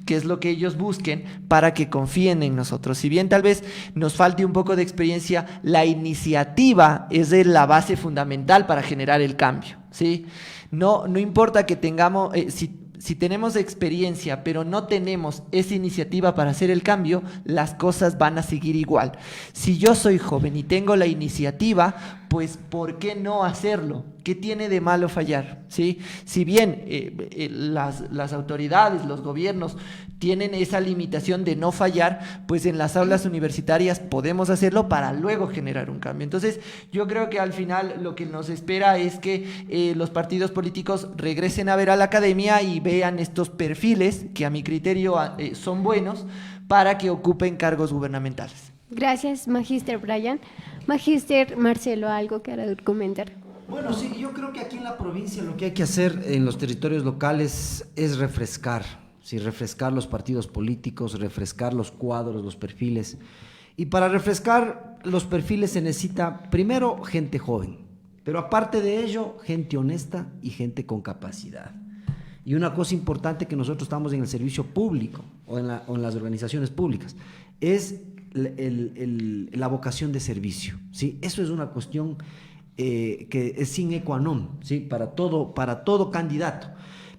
Speaker 13: qué es lo que ellos busquen para que confíen en nosotros. Si bien tal vez nos falte un poco de experiencia, la iniciativa es de la base fundamental para generar el cambio, ¿sí? No importa que tengamos, si tenemos experiencia, pero no tenemos esa iniciativa para hacer el cambio, las cosas van a seguir igual. Si yo soy joven y tengo la iniciativa, pues ¿por qué no hacerlo? ¿Qué tiene de malo fallar? ¿Sí? Si bien las autoridades, los gobiernos tienen esa limitación de no fallar, pues en las aulas universitarias podemos hacerlo para luego generar un cambio. Entonces, yo creo que al final lo que nos espera es que los partidos políticos regresen a ver a la academia y vean estos perfiles que a mi criterio son buenos para que ocupen cargos gubernamentales.
Speaker 3: Gracias, Magíster Brian. Magíster Marcelo, ¿algo que comentar?
Speaker 12: Bueno, sí, yo creo que aquí en la provincia lo que hay que hacer en los territorios locales es refrescar, sí, refrescar los partidos políticos, refrescar los cuadros, los perfiles. Y para refrescar los perfiles se necesita primero gente joven, pero aparte de ello, gente honesta y gente con capacidad. Y una cosa importante que nosotros estamos en el servicio público o en las organizaciones públicas es la vocación de servicio, ¿sí? Eso es una cuestión que es sine qua non, ¿sí? Para todo candidato.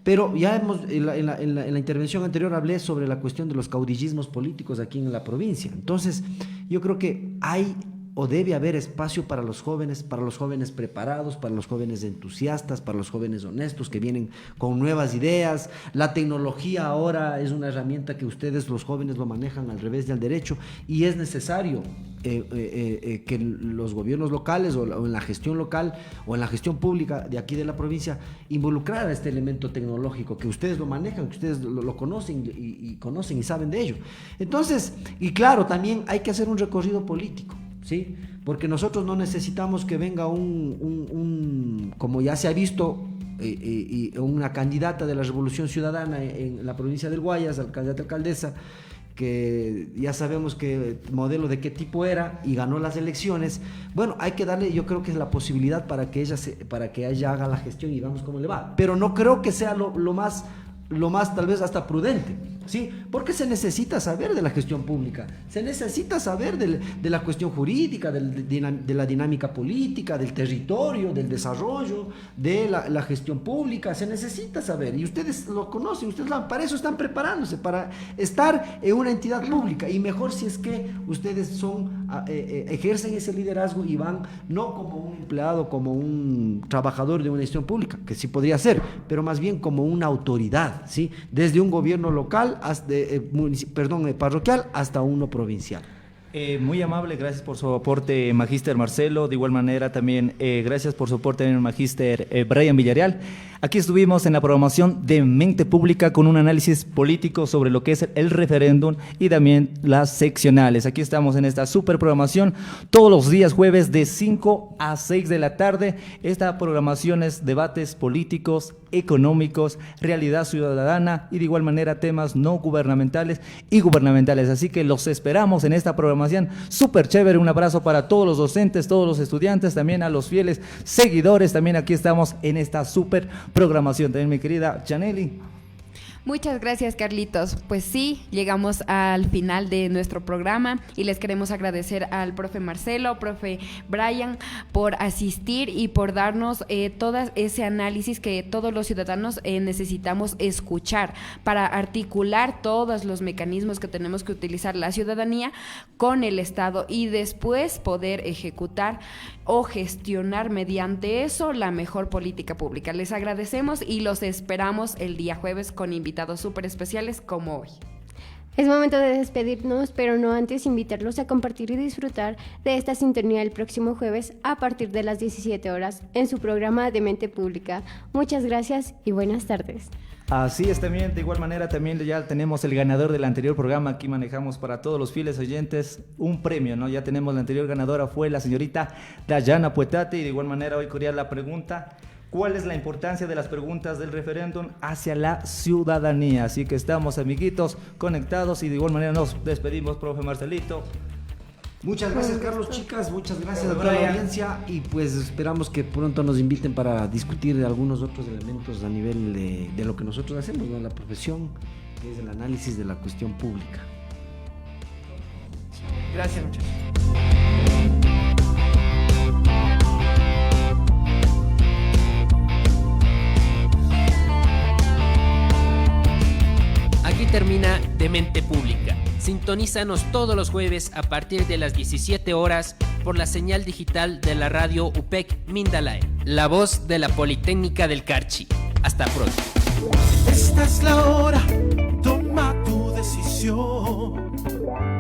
Speaker 12: Pero ya en la intervención anterior hablé sobre la cuestión de los caudillismos políticos aquí en la provincia. Entonces, yo creo que hay o debe haber espacio para los jóvenes preparados, para los jóvenes entusiastas, para los jóvenes honestos que vienen con nuevas ideas. La tecnología ahora es una herramienta que ustedes, los jóvenes, lo manejan al revés y al derecho, y es necesario que los gobiernos locales o en la gestión local o en la gestión pública de aquí de la provincia involucrar a este elemento tecnológico, que ustedes lo manejan, que ustedes lo conocen y conocen y saben de ello. Entonces, y claro, también hay que hacer un recorrido político, ¿sí? Porque nosotros no necesitamos que venga como ya se ha visto, una candidata de la Revolución Ciudadana en la provincia del Guayas, la candidata alcaldesa, que ya sabemos que modelo de qué tipo era y ganó las elecciones. Bueno, hay que darle, yo creo que es la posibilidad para que ella haga la gestión y vamos cómo le va. Pero no creo que sea lo más tal vez hasta prudente, ¿sí? Porque se necesita saber de la gestión pública, se necesita saber de la cuestión jurídica, de la dinámica política, del territorio, del desarrollo, de la gestión pública, se necesita saber, y ustedes lo conocen, para eso están preparándose, para estar en una entidad pública, y mejor si es que ustedes ejercen ese liderazgo y van no como un empleado, como un trabajador de una gestión pública, que sí podría ser, pero más bien como una autoridad, ¿sí? Desde un gobierno local parroquial hasta uno provincial.
Speaker 4: Muy amable, gracias por su aporte, Magíster Marcelo. De igual manera también gracias por su aporte, Magíster Brian Villarreal. Aquí estuvimos en la programación de Mente Pública con un análisis político sobre lo que es el referéndum y también las seccionales. Aquí estamos en esta super programación todos los días jueves de 5 a 6 de la tarde. Esta programación es debates políticos, económicos, realidad ciudadana y de igual manera temas no gubernamentales y gubernamentales. Así que los esperamos en esta programación súper chévere. Un abrazo para todos los docentes, todos los estudiantes, también a los fieles seguidores. También aquí estamos en esta súper programación. También mi querida Janely.
Speaker 5: Muchas gracias, Carlitos. Pues sí, llegamos al final de nuestro programa y les queremos agradecer al profe Marcelo, profe Brian, por asistir y por darnos todo ese análisis que todos los ciudadanos necesitamos escuchar para articular todos los mecanismos que tenemos que utilizar la ciudadanía con el Estado y después poder ejecutar o gestionar mediante eso la mejor política pública. Les agradecemos y los esperamos el día jueves con invitados súper especiales como hoy.
Speaker 3: Es momento de despedirnos, pero no antes invitarlos a compartir y disfrutar de esta sintonía el próximo jueves a partir de las 17 horas en su programa de Mente Pública. Muchas gracias y buenas tardes.
Speaker 4: Así es, también de igual manera también ya tenemos el ganador del anterior programa. Aquí manejamos para todos los fieles oyentes un premio, ¿no? Ya tenemos la anterior ganadora, fue la señorita Dayana Puetate, y de igual manera hoy corría la pregunta: ¿cuál es la importancia de las preguntas del referéndum hacia la ciudadanía? Así que estamos, amiguitos, conectados y de igual manera nos despedimos, profe Marcelito.
Speaker 12: Muchas gracias, Carlos, chicas, muchas gracias a toda la audiencia y pues esperamos que pronto nos inviten para discutir algunos otros elementos a nivel de lo que nosotros hacemos, ¿no? La profesión, que es el análisis de la cuestión pública.
Speaker 13: Gracias, muchachos.
Speaker 2: Aquí termina De Mente Pública. Sintonízanos todos los jueves a partir de las 17 horas por la señal digital de la radio UPEC Mindalae, la voz de la Politécnica del Carchi. Hasta pronto.
Speaker 10: Esta es la hora, toma tu decisión.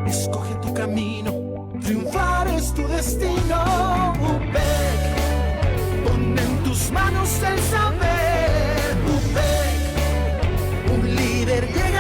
Speaker 10: Escoge tu camino, triunfar es tu destino. UPEC, pon en tus manos el saber. UPEC, un líder llega.